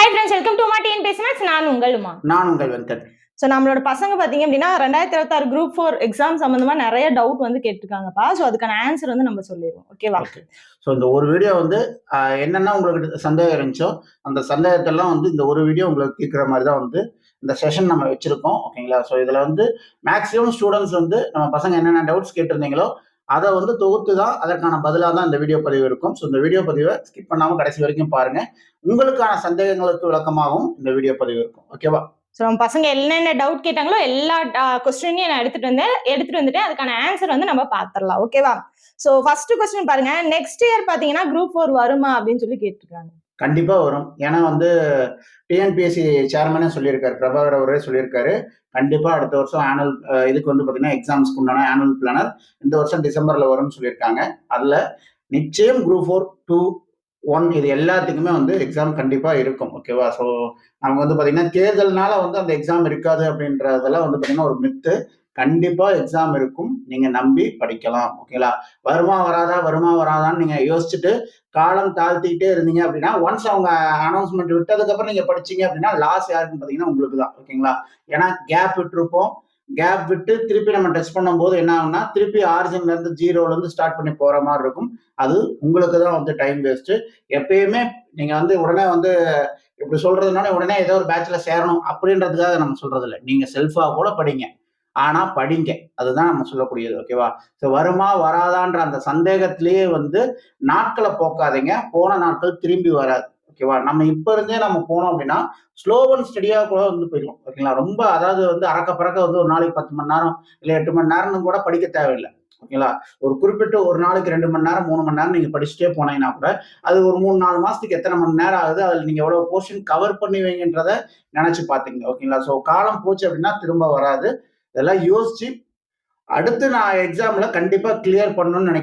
Hi friends, welcome to மாட்டின் பேசினாஸ். நான் உங்கள் வெங்கட். ஸோ நம்மளோட பசங்க பார்த்தீங்க அப்படின்னா 2026 குரூப் 4 எக்ஸாம் சம்மந்தமா நிறைய டவுட் வந்து கேட்டிருக்காங்கப்பா. ஸோ அதுக்கான ஆன்சர் வந்து நம்ம சொல்லிடுவோம். ஓகேவா? ஸோ இந்த ஒரு வீடியோ வந்து என்னென்ன உங்களுக்கு சந்தேகம் இருந்துச்சோ அந்த சந்தேகத்தெல்லாம் வந்து இந்த ஒரு வீடியோ உங்களுக்கு தீர்க்கிற மாதிரி தான் வந்து இந்த செஷன் நம்ம வச்சிருக்கோம். ஓகேங்களா? ஸோ இதில் வந்து மேக்ஸிமம் ஸ்டூடெண்ட்ஸ் வந்து நம்ம பசங்க என்னென்ன டவுட்ஸ் கேட்டிருந்தீங்களோ அதை வந்து தொகுத்து தான் அதற்கான பதிலாக தான் இந்த வீடியோ பதிவு இருக்கும். ஸோ இந்த வீடியோ பதிவை ஸ்கிப் பண்ணாமல் கடைசி வரைக்கும் பாருங்க. உங்களுக்கான சந்தேகங்களுக்கு விளக்கமாகவும் இந்த வீடியோ பதிவு இருக்கும். ஓகேவா? ஸோ நம்ம பசங்க என்னென்ன டவுட் கேட்டாங்களோ எல்லா கொஸ்டினையும் நான் எடுத்துட்டு வந்துட்டேன். அதுக்கான ஆன்சர் வந்து நம்ம பார்த்துடலாம். ஓகேவா? ஸோ ஃபர்ஸ்ட் கொஸ்டின் பாருங்க. நெக்ஸ்ட் இயர் பார்த்தீங்கன்னா குரூப் 4 வருமா அப்படின்னு சொல்லி கேட்டிருக்காங்க. கண்டிப்பா வரும். ஏன்னா வந்து டிஎன்பிஎஸ்சி சேர்மனே சொல்லியிருக்காரு, பிரபாகர் அவரே சொல்லியிருக்காரு. கண்டிப்பா அடுத்த வருஷம் ஆனுவல் இதுக்கு வந்து பாத்தீங்கன்னா எக்ஸாம்ஸ்க்கு உண்டான ஆனுவல் பிளானர் இந்த வருஷம் டிசம்பர்ல வரும்னு சொல்லியிருக்காங்க. அதுல நிச்சயம் குரூப் 4, 2, 1 இது எல்லாத்துக்குமே வந்து எக்ஸாம் கண்டிப்பா இருக்கும். ஓகேவா? ஸோ நமக்கு வந்து பாத்தீங்கன்னா தேர்தல்னால வந்து அந்த எக்ஸாம் இருக்காது அப்படின்றதெல்லாம் வந்து பாத்தீங்கன்னா ஒரு மித்து. கண்டிப்பா எக்ஸாம் இருக்கும். நீங்க நம்பி படிக்கலாம். ஓகேங்களா? வருமா வராதான்னு நீங்க யோசிச்சுட்டு காலம் தாழ்த்திக்கிட்டே இருந்தீங்க அப்படின்னா ஒன்ஸ் அவங்க அனௌன்ஸ்மெண்ட் விட்டதுக்கு அப்புறம் நீங்க படிச்சீங்க அப்படின்னா லாஸ் யாருக்குன்னு பாத்தீங்கன்னா உங்களுக்கு தான். ஓகேங்களா? ஏன்னா கேப் விட்டுருப்போம். கேப் விட்டு திருப்பி நம்ம டெஸ்ட் பண்ணும்போது என்ன ஆகும்னா திருப்பி ஆரிஜின்ல இருந்து ஜீரோல இருந்து ஸ்டார்ட் பண்ணி போற மாதிரி இருக்கும். அது உங்களுக்கு தான் வந்து டைம் வேஸ்ட். எப்பயுமே நீங்க வந்து உடனே வந்து இப்படி சொல்றதுனால உடனே ஏதோ ஒரு பேட்ச்ல சேரணும் அப்படின்றதுக்காக நம்ம சொல்றது இல்லை. நீங்க செல்ஃபா கூட படிங்க. ஆனா படிங்க. அதுதான் நம்ம சொல்லக்கூடியது. ஓகேவா? ஸோ வருமா வராதான்ற அந்த சந்தேகத்திலேயே வந்து நாட்களை போக்காதீங்க. போன நாட்கள் திரும்பி வராது. ஓகேவா? நம்ம இப்ப இருந்தே நம்ம போனோம் அப்படின்னா ஸ்லோ அண்ட் ஸ்டடியா கூட வந்து போயிடும். ஓகேங்களா? ரொம்ப அதாவது வந்து அறக்க பறக்க வந்து ஒரு நாளைக்கு 10 மணி நேரம் இல்லை 8 மணி நேரம்னு கூட படிக்க தேவையில்லை. ஓகேங்களா? ஒரு குறிப்பிட்ட ஒரு நாளைக்கு 2 மணி நேரம் 3 மணி நேரம் நீங்க படிச்சுட்டே போனீங்கன்னா கூட அது ஒரு 3-4 மாசத்துக்கு எத்தனை மணி நேரம் ஆகுது, அதில் நீங்க எவ்வளவு போர்ஷன் கவர் பண்ணுவீங்கன்றத நினைச்சு பாத்தீங்க. ஓகேங்களா? ஸோ காலம் போச்சு அப்படின்னா திரும்ப வராது. இதெல்லாம் யோசிச்சு அடுத்து நான் எக்ஸாம்ல கண்டிப்பா கிளியர் பண்ணணும்னு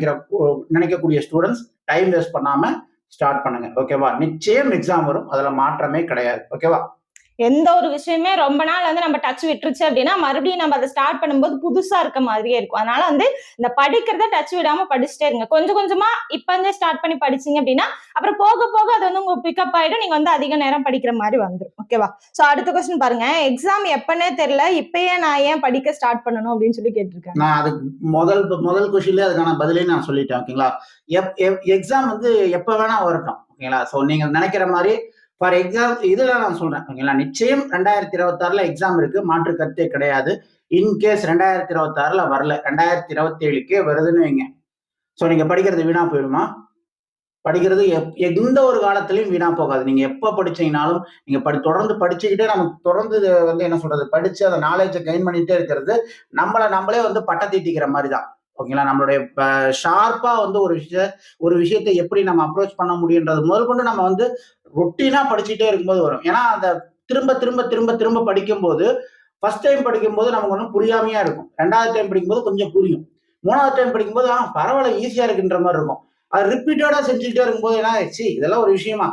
நினைக்கக்கூடிய ஸ்டூடெண்ட்ஸ் டைம் வேஸ்ட் பண்ணாம ஸ்டார்ட் பண்ணுங்க. ஓகேவா? நிச்சயம் எக்ஸாம் வரும். அதுல மாற்றமே கிடையாது. ஓகேவா? எந்த ஒரு விஷயமே ரொம்ப நாள் வந்து நம்ம டச் விட்டுருச்சு அப்படின்னா மறுபடியும் நம்ம அதை ஸ்டார்ட் பண்ணும்போது புதுசா இருக்க மாதிரியே இருக்கும். அதனால வந்து இந்த படிக்கிறத டச் விடாம படிச்சுட்டே இருங்க. கொஞ்சம் கொஞ்சமா இப்ப இருந்தே ஸ்டார்ட் பண்ணி படிச்சீங்க அப்படின்னா அப்புறம் போக போக அது வந்து உங்களுக்கு பிக்கப் ஆயிடும். நீங்க வந்து அதிக நேரம் படிக்கிற மாதிரி வந்துடும். ஓகேவா? சோ அடுத்த கொஸ்டின் பாருங்க. எக்ஸாம் எப்பனே தெரியல, இப்பயே நான் ஏன் படிக்க ஸ்டார்ட் பண்ணணும் அப்படின்னு சொல்லி கேட்டிருக்கேன். நான் அதுக்கு முதல் கொஸ்டின்ல அதுக்கான பதிலையும் நான் சொல்லிட்டேன். ஓகேங்களா? எக்ஸாம் வந்து எப்ப வேணா வரட்டும். ஓகேங்களா? சோ நீங்க நினைக்கிற மாதிரி ஃபார் எக்ஸாம்பிள் இதுல நான் சொல்றேன். ஓகேங்களா? நிச்சயம் 2026ல எக்ஸாம் இருக்கு. மாற்று கருத்தே கிடையாது. இன்கேஸ் 2026ல வரல, 2027க்கே வருதுன்னு வைங்க. ஸோ நீங்க படிக்கிறது வீணா போயிடுமா? படிக்கிறது எந்த ஒரு காலத்திலையும் வீணா போகாது. நீங்க எப்ப படிச்சீங்கனாலும் நீங்க தொடர்ந்து படிச்சுக்கிட்டே நமக்கு தொடர்ந்து வந்து என்ன சொல்றது, படிச்சு அந்த நாலேஜை கெயின் பண்ணிட்டே இருக்கிறது நம்மளே வந்து பட்டம் தீட்டிக்கிற மாதிரி தான். ஓகேங்களா? நம்மளுடைய ஷார்ப்பா வந்து ஒரு விஷயத்தை எப்படி நம்ம அப்ரோச் பண்ண முடியுன்றது முதல் கொண்டு நம்ம வந்து ரொட்டீனா படிச்சுட்டே இருக்கும்போது வரும். ஏன்னா அந்த திரும்ப திரும்ப திரும்ப திரும்ப படிக்கும்போது ஃபர்ஸ்ட் டைம் படிக்கும்போது நமக்கு ஒன்றும் புரியாமையா இருக்கும். 2வது டைம் படிக்கும்போது கொஞ்சம் புரியும். 3வது டைம் படிக்கும்போது பரவாயில்ல ஈஸியா இருக்குன்ற மாதிரி இருக்கும். அது ரிப்பீட்டடா செஞ்சுக்கிட்டே இருக்கும்போது என்ன ஆயிடுச்சு, இதெல்லாம் ஒரு விஷயமா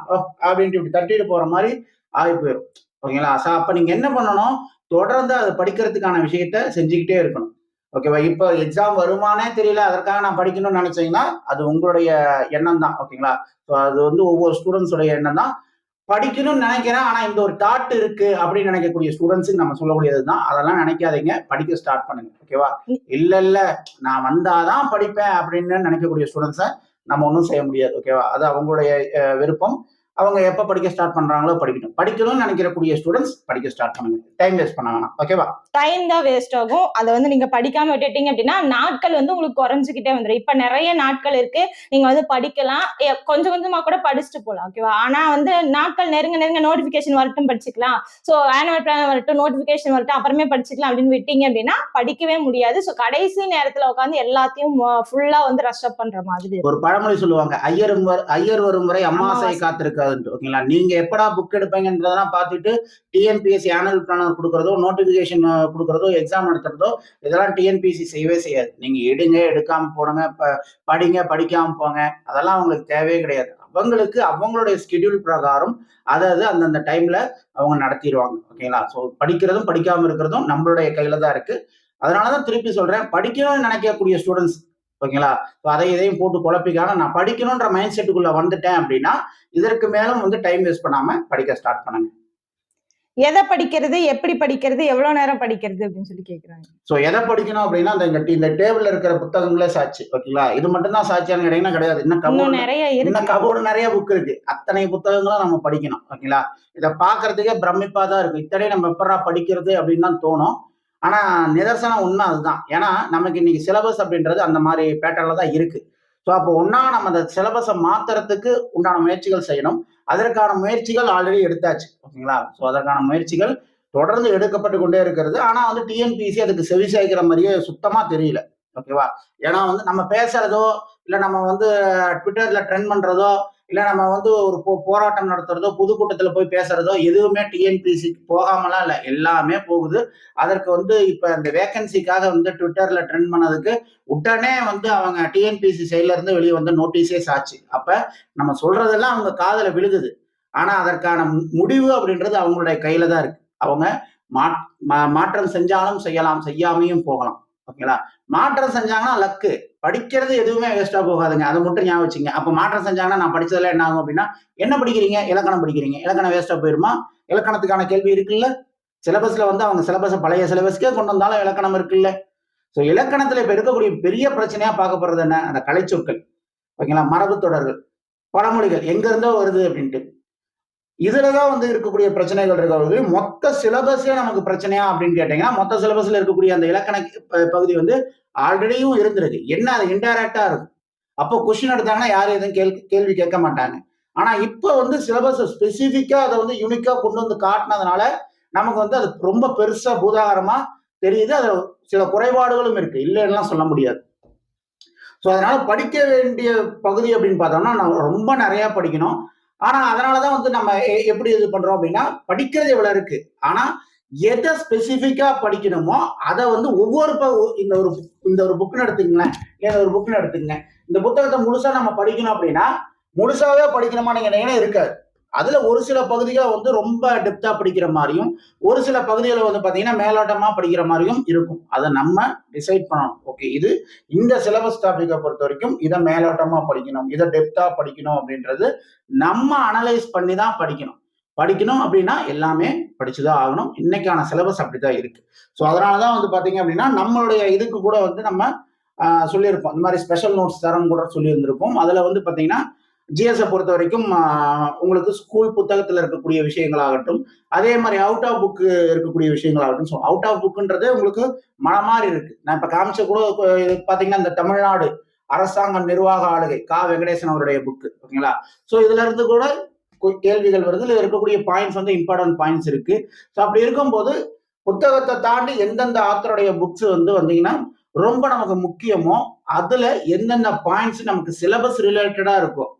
அப்படின்ட்டு இப்படி தட்டிட்டு போற மாதிரி ஆகி போயிடும். ஓகேங்களா? அப்ப நீங்க என்ன பண்ணணும், தொடர்ந்து அதை படிக்கிறதுக்கான விஷயத்த செஞ்சுக்கிட்டே இருக்கணும். ஓகேவா? இப்போ எக்ஸாம் வருமானே தெரியல, அதற்காக நான் படிக்கணும்னு நினைச்சீங்கன்னா அது உங்களுடைய எண்ணம் தான். ஓகேங்களா? ஸோ அது வந்து ஒவ்வொரு ஸ்டூடெண்ட்ஸோட எண்ணம் தான். படிக்கணும்னு நினைக்கிறேன் ஆனா இந்த ஒரு தாட் இருக்கு அப்படின்னு நினைக்கக்கூடிய ஸ்டூடெண்ட்ஸுக்கு நம்ம சொல்லக்கூடியது தான். அதெல்லாம் நினைக்காதீங்க, படிக்க ஸ்டார்ட் பண்ணுங்க. ஓகேவா? இல்ல நான் வந்தாதான் படிப்பேன் அப்படின்னு நினைக்கக்கூடிய ஸ்டூடெண்ட்ஸை நம்ம ஒன்றும் செய்ய முடியாது. ஓகேவா? அது அவங்களுடைய விருப்பம். அவங்க எப்ப படிக்க ஸ்டார்ட் பண்றாங்களோ படிக்கட்டும். படிக்கணும்னு நினைக்கக்கூடிய ஸ்டூடெண்ட்ஸ் படிக்க ஸ்டார்ட் பண்ணுங்க. டைம் வேஸ்ட் பண்ண வேணாம். ஓகேவா? டைம் தான் வேஸ்ட் ஆகும். அதை வந்து நீங்க படிக்காம விட்டுட்டீங்க அப்படின்னா நாட்கள் வந்து உங்களுக்கு குறைஞ்சுக்கிட்டே வந்துடும். இப்ப நிறைய நாட்கள் இருக்கு, நீங்க வந்து படிக்கலாம், கொஞ்சம் கொஞ்சமா கூட படிச்சுட்டு போகலாம். ஓகேவா? ஆனா வந்து நாட்கள் நெருங்க நோட்டிபிகேஷன் வரட்டும் படிச்சுக்கலாம், ஸோ ஆனுவல் பிளான் வரட்டும், நோட்டிபிகேஷன் வரட்டும், அப்புறமே படிச்சுக்கலாம் அப்படின்னு விட்டீங்க அப்படின்னா படிக்கவே முடியாது. ஸோ கடைசி நேரத்துல உட்காந்து எல்லாத்தையும் ஃபுல்லா வந்து ரஷ் அப் பண்ற மாதிரி ஒரு பழமொழி சொல்லுவாங்க, ஐயர் வரும் வரை அமாவாசை காத்திருக்காதுன்ட்டு. ஓகேங்களா? நீங்க எப்படா புக் எடுப்பீங்கன்றதெல்லாம் பார்த்துட்டு டிஎன்பிஎஸ்சி ஆனுவல் பிளானர் கொடுக்கறதோ, நோட்டிபிகேஷன் கொடுக்கறதோ, எக்ஸாம் நடத்துறதோ இதெல்லாம் டிஎன்பிஎஸ்சி செய்யவே செய்யாது. நீங்க எடுங்க, எடுக்காம போடுங்க, படிங்க, படிக்காம போங்க, அதெல்லாம் அவங்களுக்கு தேவையே கிடையாது. அவங்களுக்கு அவங்களுடைய ஸ்கெடியூல் பிரகாரம் அதாவது அந்தந்த டைம்ல அவங்க நடத்திடுவாங்க. ஓகேங்களா? ஸோ படிக்கிறதும் படிக்காம இருக்கிறதும் நம்மளுடைய கையில தான் இருக்கு. அதனாலதான் திருப்பி சொல்றேன், படிக்கணும்னு நினைக்கக்கூடிய ஸ்டூடெண்ட்ஸ் ஓகேங்களா? ஸோ அதை இதையும் போட்டு குழப்பிக்காம நான் படிக்கணுன்ற மைண்ட் செட்டுக்குள்ள வந்துட்டேன் அப்படின்னா, இதற்கு மேலும் வந்து டைம் வேஸ்ட் பண்ணாம படிக்க ஸ்டார்ட் பண்ணுங்க. எதை படிக்கிறது, எப்படி படிக்கிறது, எவ்வளவு நேரம் படிக்கிறது அப்படின்னு சொல்லி கேக்குறாங்க. ஸோ எதை படிக்கணும் அப்படின்னா, இந்த டேபிள்ல இருக்கிற புத்தகங்களே சாட்சி. ஓகேங்களா? இது மட்டும் தான் சாட்சியான்னு கேட்டீங்கன்னா கிடையாது. இன்னும் நிறைய இருக்கு. கபோர்டு நிறைய புக் இருக்கு. அத்தனை புத்தகங்களும் நம்ம படிக்கணும். ஓகேங்களா? இத பார்க்கறதுக்கே பிரமிப்பா தான் இருக்கும். இத்தனையும் நம்ம எப்படிடா படிக்கிறது அப்படின்னு தான் தோணும். ஆனா நிதர்சன உண்மை அதுதான். ஏன்னா நமக்கு இன்னைக்கு சிலபஸ் அப்படின்றது அந்த மாதிரி பேட்டர்ன்ல தான் இருக்கு. ஸோ அப்போ ஒண்ணா நம்ம அந்த சிலபஸ மாத்துறதுக்கு உண்டான முயற்சிகள் செய்யணும். அதற்கான முயற்சிகள் ஆல்ரெடி எடுத்தாச்சு. ஓகேங்களா? ஸோ அதற்கான முயற்சிகள் தொடர்ந்து எடுக்கப்பட்டு கொண்டே இருக்கிறது. ஆனா வந்து டிஎன்பிஎஸ்சி அதுக்கு செவி சாய்க்கிற மாதிரியே சுத்தமா தெரியல. ஓகேவா? ஏன்னா வந்து நம்ம பேசுறதோ, இல்ல நம்ம வந்து ட்விட்டர்ல ட்ரெண்ட் பண்றதோ, இல்ல நம்ம வந்து ஒரு போராட்டம் நடத்துறதோ, பொதுக்கூட்டத்துல போய் பேசுறதோ எதுவுமே டிஎன்பிஎஸ்சிக்கு போகாமலாம் இல்ல. எல்லாமே போகுது. அதற்கு வந்து இப்ப இந்த வேக்கன்சிக்காக வந்து ட்விட்டர்ல ட்ரெண்ட் பண்ணதுக்கு உடனே வந்து அவங்க டிஎன்பிஎஸ்சி சைட்ல இருந்து வெளியே வந்து நோட்டீஸே சாட்சி. அப்ப நம்ம சொல்றதெல்லாம் அவங்க காதுல விழுகுது. ஆனா அதற்கான முடிவு அப்படின்றது அவங்களுடைய கையில தான் இருக்கு. அவங்க மாற்றம் செஞ்சாலும் செய்யலாம், செய்யாமையும் போகலாம். ஓகேங்களா? மாற்றம் செஞ்சாங்கன்னா லக்கு. படிக்கிறது எதுவுமே வேஸ்டா போகாதுங்க. அதை மட்டும் ஞாபகம் வச்சுங்க. அப்ப மாற்றம் செஞ்சாங்கன்னா நான் படிச்சதெல்லாம் என்ன ஆகும் அப்படின்னா, என்ன படிக்கிறீங்க? இலக்கணம் படிக்கிறீங்க. இலக்கணம் வேஸ்டா போயிருமா? இலக்கணத்துக்கான கேள்வி இருக்குல்ல? சிலபஸ்ல வந்து அவங்க சிலபஸ் பழைய சிலபஸ்க்கே கொண்டு வந்தாலும் இலக்கணம் இருக்குல்ல? ஸோ இலக்கணத்துல இப்ப இருக்கக்கூடிய பெரிய பிரச்சனையா பார்க்கப்படுறது என்ன? அந்த கலைச்சொற்கள். ஓகேங்களா? மரபு தொடர்கள், பழமொழிகள் எங்க இருந்தோ வருது அப்படின்ட்டு. இதுலதான் வந்து இருக்கக்கூடிய பிரச்சனைகள் இருக்கிறது. மொத்த சிலபஸே நமக்கு பிரச்சனையா அப்படின்னு கேட்டீங்கன்னா, மொத்த சிலபஸ்ல இருக்கக்கூடிய அந்த இலக்கண பகுதி வந்து ஆல்ரெடியும் இருந்திருக்கு. என்ன அது இன்டைரக்டா இருக்கும். அப்போ கொஸ்டின் எடுத்தாங்கன்னா யாரும் எதுவும் கேள்வி கேட்க மாட்டாங்க. ஆனா இப்ப வந்து சிலபஸ் ஸ்பெசிபிக்கா அதை வந்து யூனிக்கா கொண்டு வந்து காட்டினதுனால நமக்கு வந்து அது ரொம்ப பெருசா பூதாகரமா தெரியுது. அதுல சில குறைபாடுகளும் இருக்கு. இல்லைன்னுலாம் சொல்ல முடியாது. ஸோ அதனால படிக்க வேண்டிய பகுதி அப்படின்னு பார்த்தோம்னா, நம்ம ரொம்ப நிறைய படிக்கணும். ஆனா அதனாலதான் வந்து நம்ம எப்படி இது பண்றோம் அப்படின்னா, படிக்கிறது இவ்வளவு இருக்கு. ஆனா எதை ஸ்பெசிபிக்கா படிக்கணுமோ அதை வந்து ஒவ்வொரு இந்த ஒரு புக்னு எடுத்துங்களேன், இல்ல ஒரு புக்னு எடுத்துங்க. இந்த புத்தகத்தை முழுசா நம்ம படிக்கணும் அப்படின்னா, முழுசாவே படிக்கணுமா நீங்க கேட்டீங்கன்னா இருக்காது. அதுல ஒரு சில பகுதிகளை வந்து ரொம்ப டெப்தா படிக்கிற மாதிரியும், ஒரு சில பகுதிகளை வந்து பாத்தீங்கன்னா மேலோட்டமா படிக்கிற மாதிரியும் இருக்கும். அதை நம்ம டிசைட் பண்ணணும். ஓகே, இது இந்த சிலபஸ் டாபிக்கை பொறுத்த வரைக்கும் இதை மேலோட்டமா படிக்கணும், இதை டெப்தா படிக்கணும் அப்படின்றது நம்ம அனலைஸ் பண்ணி தான் படிக்கணும். படிக்கணும் அப்படின்னா எல்லாமே படிச்சுதான் ஆகணும். இன்னைக்கான சிலபஸ் அப்படிதான் இருக்கு. ஸோ அதனாலதான் வந்து பாத்தீங்க அப்படின்னா நம்மளுடைய இதுக்கு கூட வந்து நம்ம சொல்லியிருப்போம். இந்த மாதிரி ஸ்பெஷல் நோட்ஸ் தரம் கூட சொல்லியிருந்திருப்போம். அதுல வந்து பாத்தீங்கன்னா ஜிஎஸை பொறுத்த வரைக்கும் உங்களுக்கு ஸ்கூல் புத்தகத்தில் இருக்கக்கூடிய விஷயங்களாகட்டும், அதே மாதிரி அவுட் ஆஃப் புக் இருக்கக்கூடிய விஷயங்களாகட்டும். ஸோ அவுட் ஆஃப் புக்குன்றது உங்களுக்கு மன மாதிரி இருக்கு. நான் இப்ப காமிச்ச கூட பாத்தீங்கன்னா இந்த தமிழ்நாடு அரசாங்க நிர்வாக ஆளுகை வெங்கடேசன் அவருடைய புக்கு. ஓகேங்களா? ஸோ இதுல இருந்து கூட கேள்விகள் வருது. இதுல இருக்கக்கூடிய பாயிண்ட்ஸ் வந்து இம்பார்ட்டன்ட் பாயிண்ட்ஸ் இருக்கு. ஸோ அப்படி இருக்கும்போது புத்தகத்தை தாண்டி எந்தெந்த ஆத்தருடைய புக்ஸ் வந்து வந்தீங்கன்னா ரொம்ப நமக்கு முக்கியமோ அதுல எந்தெந்த பாயிண்ட்ஸ் நமக்கு சிலபஸ் ரிலேட்டடா இருக்கும்.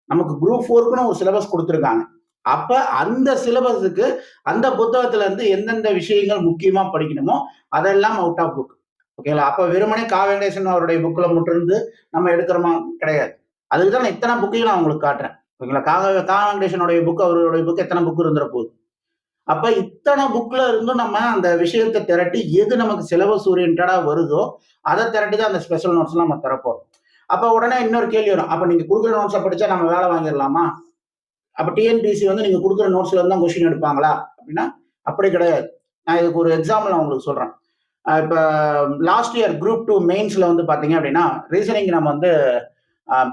நமக்கு குரூப் 4க்குன்னு ஒரு சிலபஸ் கொடுத்துருக்காங்க. அப்ப அந்த சிலபஸுக்கு அந்த புத்தகத்துல இருந்து எந்தெந்த விஷயங்கள் முக்கியமா படிக்கணுமோ அதெல்லாம் அவுட் ஆஃப் புக். ஓகேங்களா? அப்ப வெறுமனே வெங்கடேசன் அவருடைய புக்ல மட்டும் இருந்து நம்ம எடுக்கிறோமா? கிடையாது. அதுக்குதான் நான் இத்தனை புக்கையும் நான் உங்களுக்கு காட்டுறேன். ஓகேங்களா? வெங்கடேசனுடைய புக், அவருடைய புக் எத்தனை புக் இருந்துற போகுது. அப்ப இத்தனை புக்ல இருந்தும் நம்ம அந்த விஷயத்தை திரட்டி எது நமக்கு சிலபஸ் ஓரியன்டா வருதோ அதை திரட்டி தான் அந்த ஸ்பெஷல் நோட்ஸ் எல்லாம் நம்ம தரப்போம். அப்ப உடனே இன்னொரு கேள்வி வரும். அப்ப நீங்க கொடுக்குற நோட்ஸை படிச்சா நம்ம வேலை வாங்கிடலாமா? அப்ப டிஎன்பிசி வந்து நீங்க கொடுக்குற நோட்ஸ்ல இருந்து தான் கொஸ்டின் எடுப்பாங்களா அப்படின்னா அப்படி கிடையாது. நான் இதுக்கு ஒரு எக்ஸாம்பிள் நான் உங்களுக்கு சொல்றேன். இப்ப லாஸ்ட் இயர் குரூப் 2 மெயின்ஸ்ல வந்து பாத்தீங்க அப்படின்னா ரீசனிங் நம்ம வந்து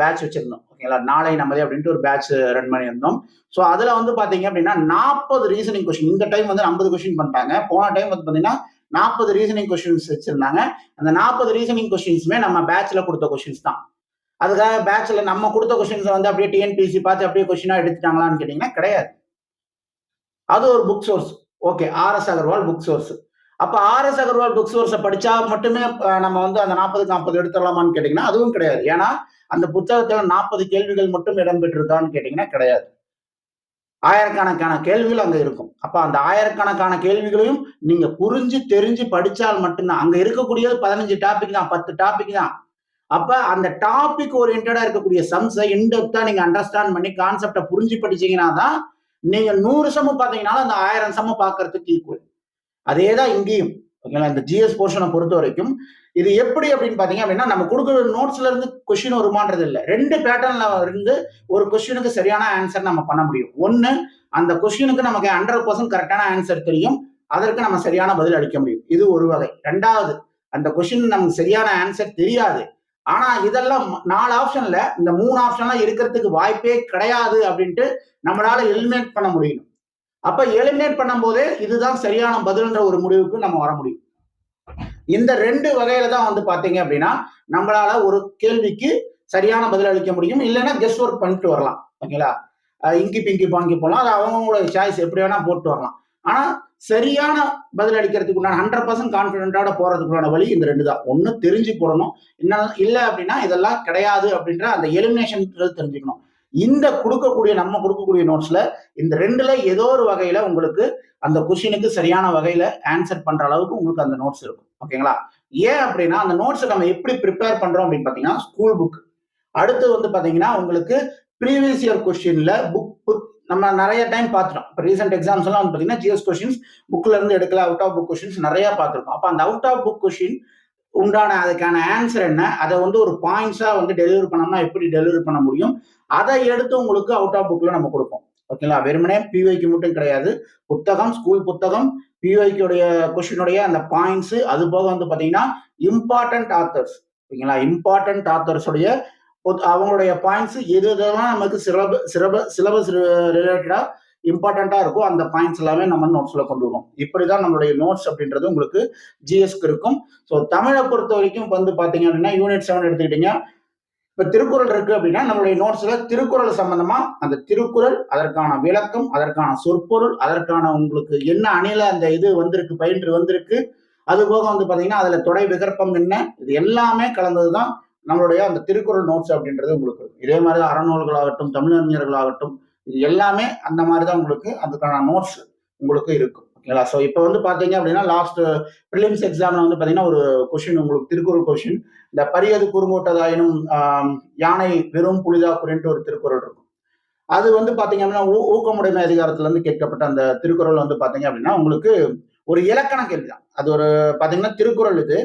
பேட்ச் வச்சிருந்தோம். ஓகேங்களா? நாளை நமதே அப்படின்ட்டு ஒரு பேட்ச் ரன் பண்ணியிருந்தோம். ஸோ அதுல வந்து பாத்தீங்க அப்படின்னா 40 ரீசனிங் கொஸ்டின். இந்த டைம் வந்து 50 கொஸ்டின் பண்ணிட்டாங்க. போன டைம் வந்து பாத்தீங்கன்னா 40 ரீசனிங் கொஸ்டின்ஸ் வச்சிருந்தாங்க. அந்த 40 ரீசனிங் கொஸ்டின்ஸுமே நம்ம பேட்ச்ல கொடுத்த கொஸ்டின்ஸ் தான். அதுக்காக பேட்ச்ல நம்ம கொடுத்த கொஸ்டின்ஸ் வந்து அப்படியே டிஎன்பிசி பார்த்து அப்படியே கொஸ்டினா எடுத்துட்டாங்களான்னு கேட்டீங்கன்னா கிடையாது. அது ஒரு book source. Okay, RS Agarwal book source. அப்ப ஆர்எஸ் அகர்வால் புக் சோர்ஸை படிச்சா மட்டுமே நம்ம வந்து அந்த 40க்கு 40 எடுத்துடலாமான்னு கேட்டீங்கன்னா அதுவும் கிடையாது. ஏன்னா அந்த புத்தகத்துல 40 கேள்விகள் மட்டும் இடம்பெற்றிருக்கான்னு கேட்டீங்கன்னா கிடையாது. ஆயிரக்கணக்கான கேள்விகள் அங்க இருக்கும். அப்ப அந்த ஆயிரக்கணக்கான கேள்விகளையும் நீங்க புரிஞ்சு தெரிஞ்சு படிச்சால் மட்டும்தான். அங்க இருக்கக்கூடியது 15 டாபிக் தான், 10 டாபிக் தான். அப்ப அந்த டாபிக் ஓரியன்டா இருக்கக்கூடிய சம்ஸை இன்டெப்தா நீங்க அண்டர்ஸ்டாண்ட் பண்ணி கான்செப்டை புரிஞ்சு படிச்சீங்கன்னா தான் நீங்க 100 சம் பாத்தீங்கன்னா அந்த 1000 சம் பாக்குறதுக்கு ஈக்குவல். அதேதான் இங்கேயும். ஓகேங்களா. இந்த ஜிஎஸ் போர்ஷனை பொறுத்த வரைக்கும் இது எப்படி அப்படின்னு பாத்தீங்க அப்படின்னா, நம்ம கொடுக்குற நோட்ஸ்ல இருந்து கொஸ்டின் வருமானது இல்லை. 2 பேட்டர்ன்ல இருந்து ஒரு கொஸ்டினுக்கு சரியான ஆன்சர் நம்ம பண்ண முடியும். ஒன்னு, அந்த கொஸ்டினுக்கு நமக்கு 100% கரெக்டான ஆன்சர் தெரியும், அதற்கு நம்ம சரியான பதில் அளிக்க முடியும். இது ஒரு வகை. 2வது, அந்த கொஸ்டின் நமக்கு சரியான ஆன்சர் தெரியாது, ஆனா இதெல்லாம் 4 ஆப்ஷன்ல இந்த 3 ஆப்ஷன்லாம் இருக்கிறதுக்கு வாய்ப்பே கிடையாது அப்படின்ட்டு நம்மளால எலிமினேட் பண்ண முடியும். அப்ப எலிமினேட் பண்ணும் போதே இதுதான் சரியான பதில்ன்ற ஒரு முடிவுக்கு நம்ம வர முடியும். இந்த 2 வகையில தான் வந்து பாத்தீங்க அப்படின்னா நம்மளால ஒரு கேள்விக்கு சரியான பதில் அளிக்க முடியும், இல்லைன்னா கெஸ் ஒர்க் பண்ணிட்டு வரலாம். ஓகேங்களா. இங்கி பிங்கி பாங்கி போகலாம், அது அவங்களோட சாய்ஸ், எப்படி வேணா போட்டு வரலாம். ஆனா சரியான பதில் அளிக்கிறதுக்கு உண்டான 100% கான்பிடென்ட்டோட போறதுக்குண்டான வழி இந்த 2 தான். ஒண்ணு தெரிஞ்சு போடணும், இன்னும் இல்ல அப்படின்னா இதெல்லாம் கிடையாது அப்படின்ற அந்த எலிமினேஷன் தெரிஞ்சுக்கணும். நம்ம கொடுக்கக்கூடிய நோட்ஸ்ல இந்த 2ல ஏதோ ஒரு வகையில உங்களுக்கு அந்த கொஸ்டினுக்கு சரியான வகையில ஆன்சர் பண்ற அளவுக்கு உங்களுக்கு அந்த நோட்ஸ் இருக்கும். ஓகேங்களா. ஏன் அப்படின்னா அந்த நோட்ஸ் நம்ம எப்படி ப்ரிப்பேர் பண்றோம் அப்படின்னு பாத்தீங்கன்னா, ஸ்கூல் புக், அடுத்து வந்து பாத்தீங்கன்னா உங்களுக்கு ப்ரீவியஸ் இயர் கொஸ்டின்ல புக் நம்ம நிறைய டைம் பார்த்துட்டோம். இப்போ ரீசெண்ட் எக்ஸாம்ஸ் எல்லாம் வந்து பாத்தீங்கன்னா ஜிஎஸ் கொஸ்டின்ஸ் புக்ல இருந்து எடுக்கல, அவுட் ஆஃப் புக் கொஸ்டின்ஸ் நிறைய பார்த்துருக்கோம். அப்ப அந்த அவுட் ஆஃப் புக் கொஸ்டின் உண்டான அதுக்கான ஆன்சர் என்ன, அதை வந்து ஒரு பாயிண்ட்ஸா வந்து டெலிவரி பண்ணோம்னா எப்படி டெலிவரி பண்ண முடியும், அதை எடுத்து உங்களுக்கு அவுட் ஆஃப் புக்ல நம்ம கொடுப்போம். ஓகேங்களா. வெறுமனே பிஒய்க்கு மட்டும் கிடையாது, புத்தகம், ஸ்கூல் புத்தகம், பிஒய்க்குடைய கொஸ்டினுடைய அந்த பாயிண்ட்ஸ், அது போக வந்து பாத்தீங்கன்னா இம்பார்ட்டன்ட் ஆத்தர்ஸ், ஓகேங்களா, இம்பார்ட்டன்ட் ஆத்தர்ஸ் உடைய அவங்களுடைய பாயிண்ட்ஸ் எது எதெல்லாம் நமக்கு சிலபஸ் ரிலேட்டடா இம்பார்ட்டண்டா இருக்கும், அந்த பாயிண்ட்ஸ் எல்லாமே நம்ம நோட்ஸ்ல கொண்டு வரும். இப்படிதான் நம்மளுடைய நோட்ஸ் அப்படின்றது உங்களுக்கு ஜிஎஸ்க்கு இருக்கும். ஸோ தமிழை பொறுத்த வரைக்கும் வந்து பாத்தீங்க அப்படின்னா யூனிட் 7 எடுத்துக்கிட்டீங்க. இப்ப திருக்குறள் இருக்கு அப்படின்னா நம்மளுடைய நோட்ஸ்ல திருக்குறள் சம்பந்தமா அந்த திருக்குறள், அதற்கான விளக்கம், அதற்கான சொற்பொருள், அதற்கான உங்களுக்கு என்ன அணில அந்த இது வந்திருக்கு, பயின்று வந்திருக்கு, அது போக வந்து பாத்தீங்கன்னா அதுல தொடை விகற்பம் என்ன, இது எல்லாமே கலந்ததுதான் நம்மளுடைய அந்த திருக்குறள் நோட்ஸ் அப்படின்றது உங்களுக்கு இருக்கும். இதே மாதிரி அறநூல்களாகட்டும், தமிழறிஞர்களாகட்டும், இது எல்லாமே அந்த மாதிரிதான் உங்களுக்கு அதுக்கான நோட்ஸ் உங்களுக்கு இருக்கும். ஓகேங்களா. ஸோ இப்போ வந்து பாத்தீங்க அப்படின்னா லாஸ்ட் ப்ரிலிம்ஸ் எக்ஸாம்ல வந்து பாத்தீங்கன்னா ஒரு கொஸ்டின் உங்களுக்கு திருக்குறள் கொஸ்டின், இந்த பரியது குறுங்கோட்டதாயினும் யானை வெறும் புலிதா குறின்ட்டு ஒரு திருக்குறள் இருக்கும். அது வந்து பாத்தீங்க அப்படின்னா ஊக்கமுடைமை அதிகாரத்துல இருந்து கேட்கப்பட்ட அந்த திருக்குறள் வந்து பாத்தீங்க அப்படின்னா உங்களுக்கு ஒரு இலக்கண கேள்வி தான். அது ஒரு பாத்தீங்கன்னா திருக்குறள் இது,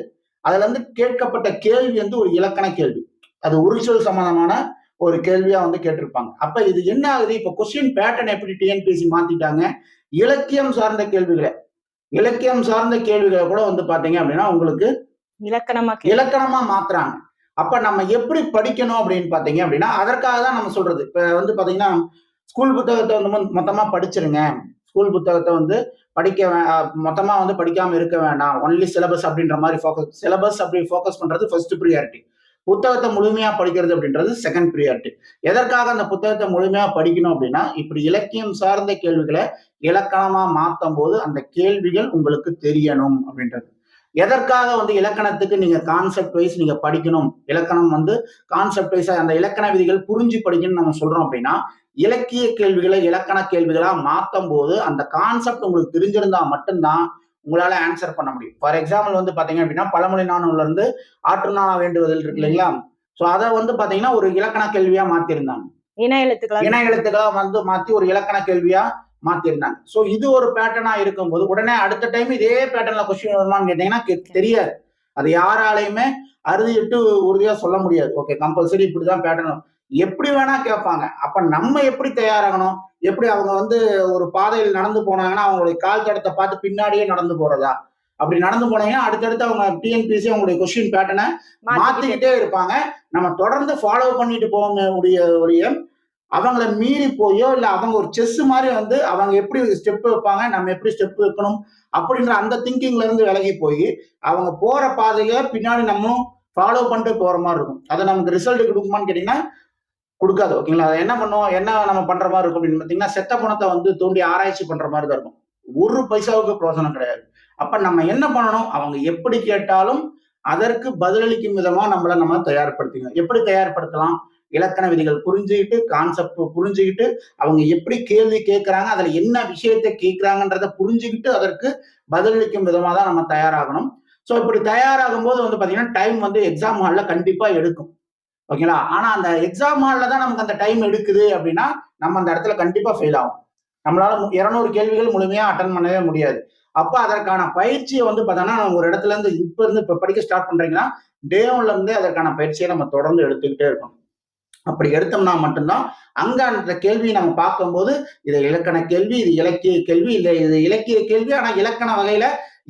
அதுல இருந்து கேட்கப்பட்ட கேள்வி வந்து ஒரு இலக்கண கேள்வி, அது உரிச்சொல் சம்பந்தமான ஒரு கேள்வியா வந்து கேட்டிருப்பாங்க. அப்ப இது என்ன ஆகுது, இப்ப கொஸ்டின் பேட்டர்ன் எப்படி டிஎன்பிஎஸ்சி மாத்திட்டாங்க, இலக்கியம் சார்ந்த கேள்விகளை கூட வந்து பாத்தீங்க அப்படின்னா உங்களுக்கு இலக்கணமா மாத்துறாங்க. அப்ப நம்ம எப்படி படிக்கணும் அப்படின்னு பாத்தீங்க அப்படின்னா அதற்காக தான் நம்ம சொல்றது. இப்ப வந்து பாத்தீங்கன்னா ஸ்கூல் புத்தகத்தை வந்து மொத்தமா படிச்சிருங்க, ஸ்கூல் புத்தகத்தை வந்து மொத்தமா வந்து படிக்காம இருக்க வேண்டாம், ஒன்லி சிலபஸ் அப்படின்ற மாதிரி சிலபஸ் அப்படி ஃபோக்கஸ் பண்றது ஃபர்ஸ்ட் ப்ரியாரிட்டி, புத்தகத்தை முழுமையா படிக்கிறது அப்படின்றது செகண்ட் ப்ரியாரிட்டி. எதற்காக அந்த புத்தகத்தை முழுமையா படிக்கணும் அப்படின்னா இப்படி இலக்கியம் சார்ந்த கேள்விகளை இலக்கணமா மாற்றும் போது அந்த கேள்விகள் உங்களுக்கு தெரியணும் அப்படின்றது. எதற்காக வந்து இலக்கணத்துக்கு நீங்க கான்செப்ட் வைஸ் நீங்க படிக்கணும், இலக்கணம் வந்து கான்செப்ட் வைஸா அந்த இலக்கண விதிகள் புரிஞ்சு படிக்கணும்னு நம்ம சொல்றோம் அப்படின்னா இலக்கிய கேள்விகளை இலக்கண கேள்விகளா மாற்றும் போது அந்த கான்செப்ட் உங்களுக்கு தெரிஞ்சிருந்தா மட்டும்தான் உங்களால ஆன்சர் பண்ண முடியும். ஃபார் எக்ஸாம்பிள் வந்து பாத்தீங்க அப்படின்னா பழமொழி நானூல்ல இருந்து ஆற்றுனா வேண்டுவதில் இருக்கு இல்லைங்களா. சோ அதை வந்து பாத்தீங்கன்னா ஒரு இலக்கண கேள்வியா மாத்திருந்தாங்க, இன எழுத்துக்களா வந்து மாத்தி ஒரு இலக்கண கேள்வியா மாத்திருந்தாங்க. சோ இது ஒரு பேட்டர்னா இருக்கும்போது உடனே அடுத்த டைம் இதே பேட்டர்ன்ல கொஸ்டின் வருமானு கேட்டீங்கன்னா தெரியாது. அது யாராலையுமே அறுதிட்டு உறுதியா சொல்ல முடியாது. ஓகே கம்பல்சரி இப்படிதான் பேட்டர்ன், எப்படி வேணா கேட்பாங்க. அப்ப நம்ம எப்படி தயாராகணும், எப்படி அவங்க வந்து ஒரு பாதையில் நடந்து போனாங்கன்னா அவங்களுடைய கால் தடத்தை பார்த்து பின்னாடியே நடந்து போறதா, அப்படி நடந்து போனீங்கன்னா அடுத்தடுத்து அவங்க டிஎன்பிஎஸ்சி அவங்களுடைய கொஸ்டின் பேட்டர்னை மாத்திக்கிட்டே இருப்பாங்க. நம்ம தொடர்ந்து ஃபாலோ பண்ணிட்டு போக அவங்கள மீறி போயோ இல்ல அவங்க ஒரு செஸ் மாதிரி வந்து அவங்க எப்படி ஸ்டெப் வைப்பாங்க, நம்ம எப்படி ஸ்டெப் வைக்கணும் அப்படின்ற அந்த திங்கிங்ல இருந்து விலகி போய் அவங்க போற பாதையை பின்னாடி நம்ம ஃபாலோ பண்ணிட்டு போற மாதிரி இருக்கும். அதை நமக்கு ரிசல்ட் கொடுக்குமான்னு கேட்டீங்கன்னா கொடுக்காது. ஓகேங்களா. அதை என்ன பண்ணுவோம், என்ன நம்ம பண்ற மாதிரி இருக்கும் அப்படின்னு பாத்தீங்கன்னா செத்த பணத்தை வந்து தோண்டி ஆராய்ச்சி பண்ற மாதிரி தான் இருக்கும், ஒரு பைசாவுக்கு பிரோஜனம் கிடையாது. அப்ப நம்ம என்ன பண்ணணும், அவங்க எப்படி கேட்டாலும் அதற்கு பதிலளிக்கும் விதமா நம்ம தயார்படுத்திக்கணும். எப்படி தயார்படுத்தலாம், இலக்கண விதிகள் புரிஞ்சுக்கிட்டு, கான்செப்ட் புரிஞ்சுக்கிட்டு, அவங்க எப்படி கேள்வி கேட்கறாங்க, அதுல என்ன விஷயத்தை கேட்கறாங்கன்றத புரிஞ்சுக்கிட்டு அதற்கு பதிலளிக்கும் விதமா தான் நம்ம தயாராகணும். சோ இப்படி தயாராகும் போது வந்து பாத்தீங்கன்னா டைம் வந்து எக்ஸாம் ஹால்ல கண்டிப்பா எடுக்கும். ஓகேங்களா. ஆனா அந்த எக்ஸாம் ஹால்ல தான் நமக்கு அந்த டைம் எடுக்குது அப்படின்னா நம்ம அந்த இடத்துல கண்டிப்பா ஃபெயில் ஆகும். நம்மளால 200 கேள்விகள் முழுமையா அட்டன் பண்ணவே முடியாது. அப்ப அதற்கான பயிற்சியை வந்து பார்த்தோம்னா, நம்ம ஒரு இடத்துல இருந்து இப்ப படிக்க ஸ்டார்ட் பண்றீங்கன்னா, டே 1ல இருந்தே அதற்கான பயிற்சியை நம்ம தொடர்ந்து எடுத்துக்கிட்டே இருக்கணும். அப்படி எடுத்தோம்னா மட்டும்தான் அங்க அந்த கேள்வியை நம்ம பார்க்கும்போது, இது இலக்கண கேள்வி, இது இலக்கிய கேள்வி, இல்ல இது இலக்கிய கேள்வி, ஆனா இலக்கண வகையில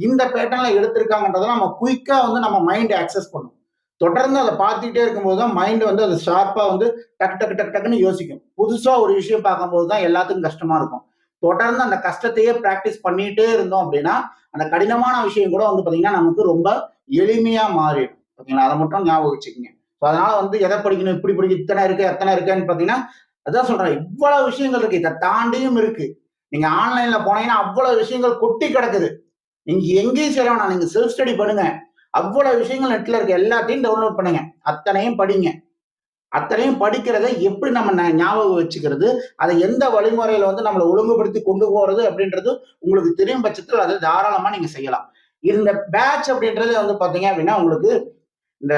இந்த பேட்டர்ன்ல எடுத்திருக்காங்கன்றத நம்ம குயிக்கா வந்து நம்ம மைண்ட் ஆக்சஸ் பண்ணும். தொடர்ந்து அதை பார்த்துக்கிட்டே இருக்கும்போது தான் மைண்ட் வந்து அது ஷார்ப்பா வந்து டக்கு டக்கு டக்கு டக்குன்னு யோசிக்கும். புதுசா ஒரு விஷயம் பார்க்கும்போது தான் எல்லாத்துக்கும் கஷ்டமா இருக்கும். தொடர்ந்து அந்த கஷ்டத்தையே பிராக்டிஸ் பண்ணிட்டே இருந்தோம் அப்படின்னா, அந்த கடினமான விஷயம் கூட வந்து பார்த்தீங்கன்னா, நமக்கு ரொம்ப எளிமையா மாறிடும். ஓகேங்களா? அதை மட்டும் ஞாபகம் வச்சுக்கோங்க. அதனால வந்து எதை படிக்கணும், இப்படி படிக்கணும், இத்தனை இருக்கு, அத்தனை இருக்குன்னு பார்த்தீங்கன்னா, அதான் சொல்றேன். இவ்வளவு விஷயங்கள் இருக்கு. இதை தாண்டியும் இருக்கு. நீங்க ஆன்லைன்ல போனீங்கன்னா அவ்வளவு விஷயங்கள் கொட்டி கிடக்குது. நீங்க எங்கேயும் சேர வேணாம். நீங்க செல்ஃப் ஸ்டடி பண்ணுங்க. அவ்வளவு விஷயங்கள் நெட்ல இருக்கு. எல்லாத்தையும் டவுன்லோட் பண்ணுங்க. அத்தனையும் படிங்க. அத்தனையும் படிக்கிறத எப்படி நம்ம ஞாபகம் வச்சுக்கிறது, அதை எந்த வழிமுறையில வந்து நம்மளை ஒழுங்குபடுத்தி கொண்டு போறது அப்படின்றது உங்களுக்கு தெரியும் பட்சத்தில் அதை தாராளமா நீங்க செய்யலாம். இந்த பேட்ச் அப்படின்றது வந்து பாத்தீங்க அப்படின்னா உங்களுக்கு இந்த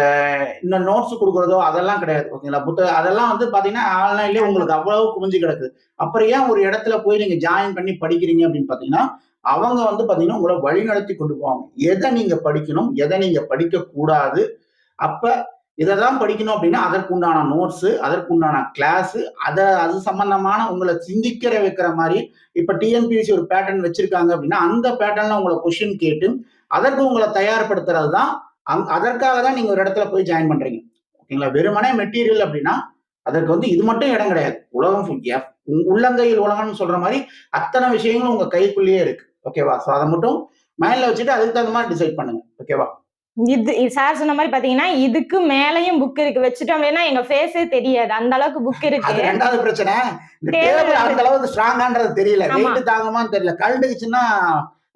இந்த நோட்ஸ் கொடுக்குறதோ அதெல்லாம் கிடையாது. ஓகேங்களா? அதெல்லாம் வந்து பாத்தீங்கன்னா ஆன்லைன்லயே உங்களுக்கு அவ்வளவு குவிஞ்சு கிடக்குது. அப்புறம் ஏன் ஒரு இடத்துல போய் நீங்க ஜாயின் பண்ணி படிக்கிறீங்க அப்படின்னு பாத்தீங்கன்னா, அவங்க வந்து பாத்தீங்கன்னா உங்களை வழிநடத்தி கொண்டு போவாங்க. எதை நீங்க படிக்கணும், எதை நீங்க படிக்க கூடாது. அப்ப இததான் படிக்கணும் அப்படின்னா அதற்குண்டான நோட்ஸ், அதற்குண்டான கிளாஸ், அது சம்பந்தமான உங்களை சிந்திக்கிற வைக்கிற மாதிரி இப்ப டிஎன்பிஎஸ்சி ஒரு பேட்டர்ன் வச்சிருக்காங்க அப்படின்னா அந்த பேட்டர்ன்ல உங்களை கொஸ்டின் கேட்டு அதற்கு உங்களை தயார்படுத்துறது தான். அதற்காக தான் நீங்க ஒரு இடத்துல போய் ஜாயின் பண்றீங்க. ஓகேங்களா? வெறுமனே மெட்டீரியல் அப்படின்னா அதற்கு வந்து இது மட்டும் இடம் கிடையாது. உலகம் உள்ளங்கையில் உலகம்னு சொல்ற மாதிரி அத்தனை விஷயங்களும் உங்க கைக்குள்ளேயே இருக்கு. ஓகேவா? சோ அதை மட்டும் மைண்ட்ல வச்சுட்டு அதுக்கு தகுந்த மாதிரி டிசைட் பண்ணுங்க. ஓகேவா? இது சார் சொன்ன மாதிரி பாத்தீங்கன்னா இதுக்கு மேலயும் புக் இருக்கு. வச்சுட்டோம் அப்படின்னா எங்க ஃபேஸே தெரியாது. அந்த அளவுக்கு புக் இருக்கு. அது 2வது பிரச்சனை. இந்த டேபிள் அந்த அளவுக்கு ஸ்ட்ராங்கான்றது தெரியல. வெயிட் தாங்குமான்னு தெரியல. கழண்டுச்சுன்னா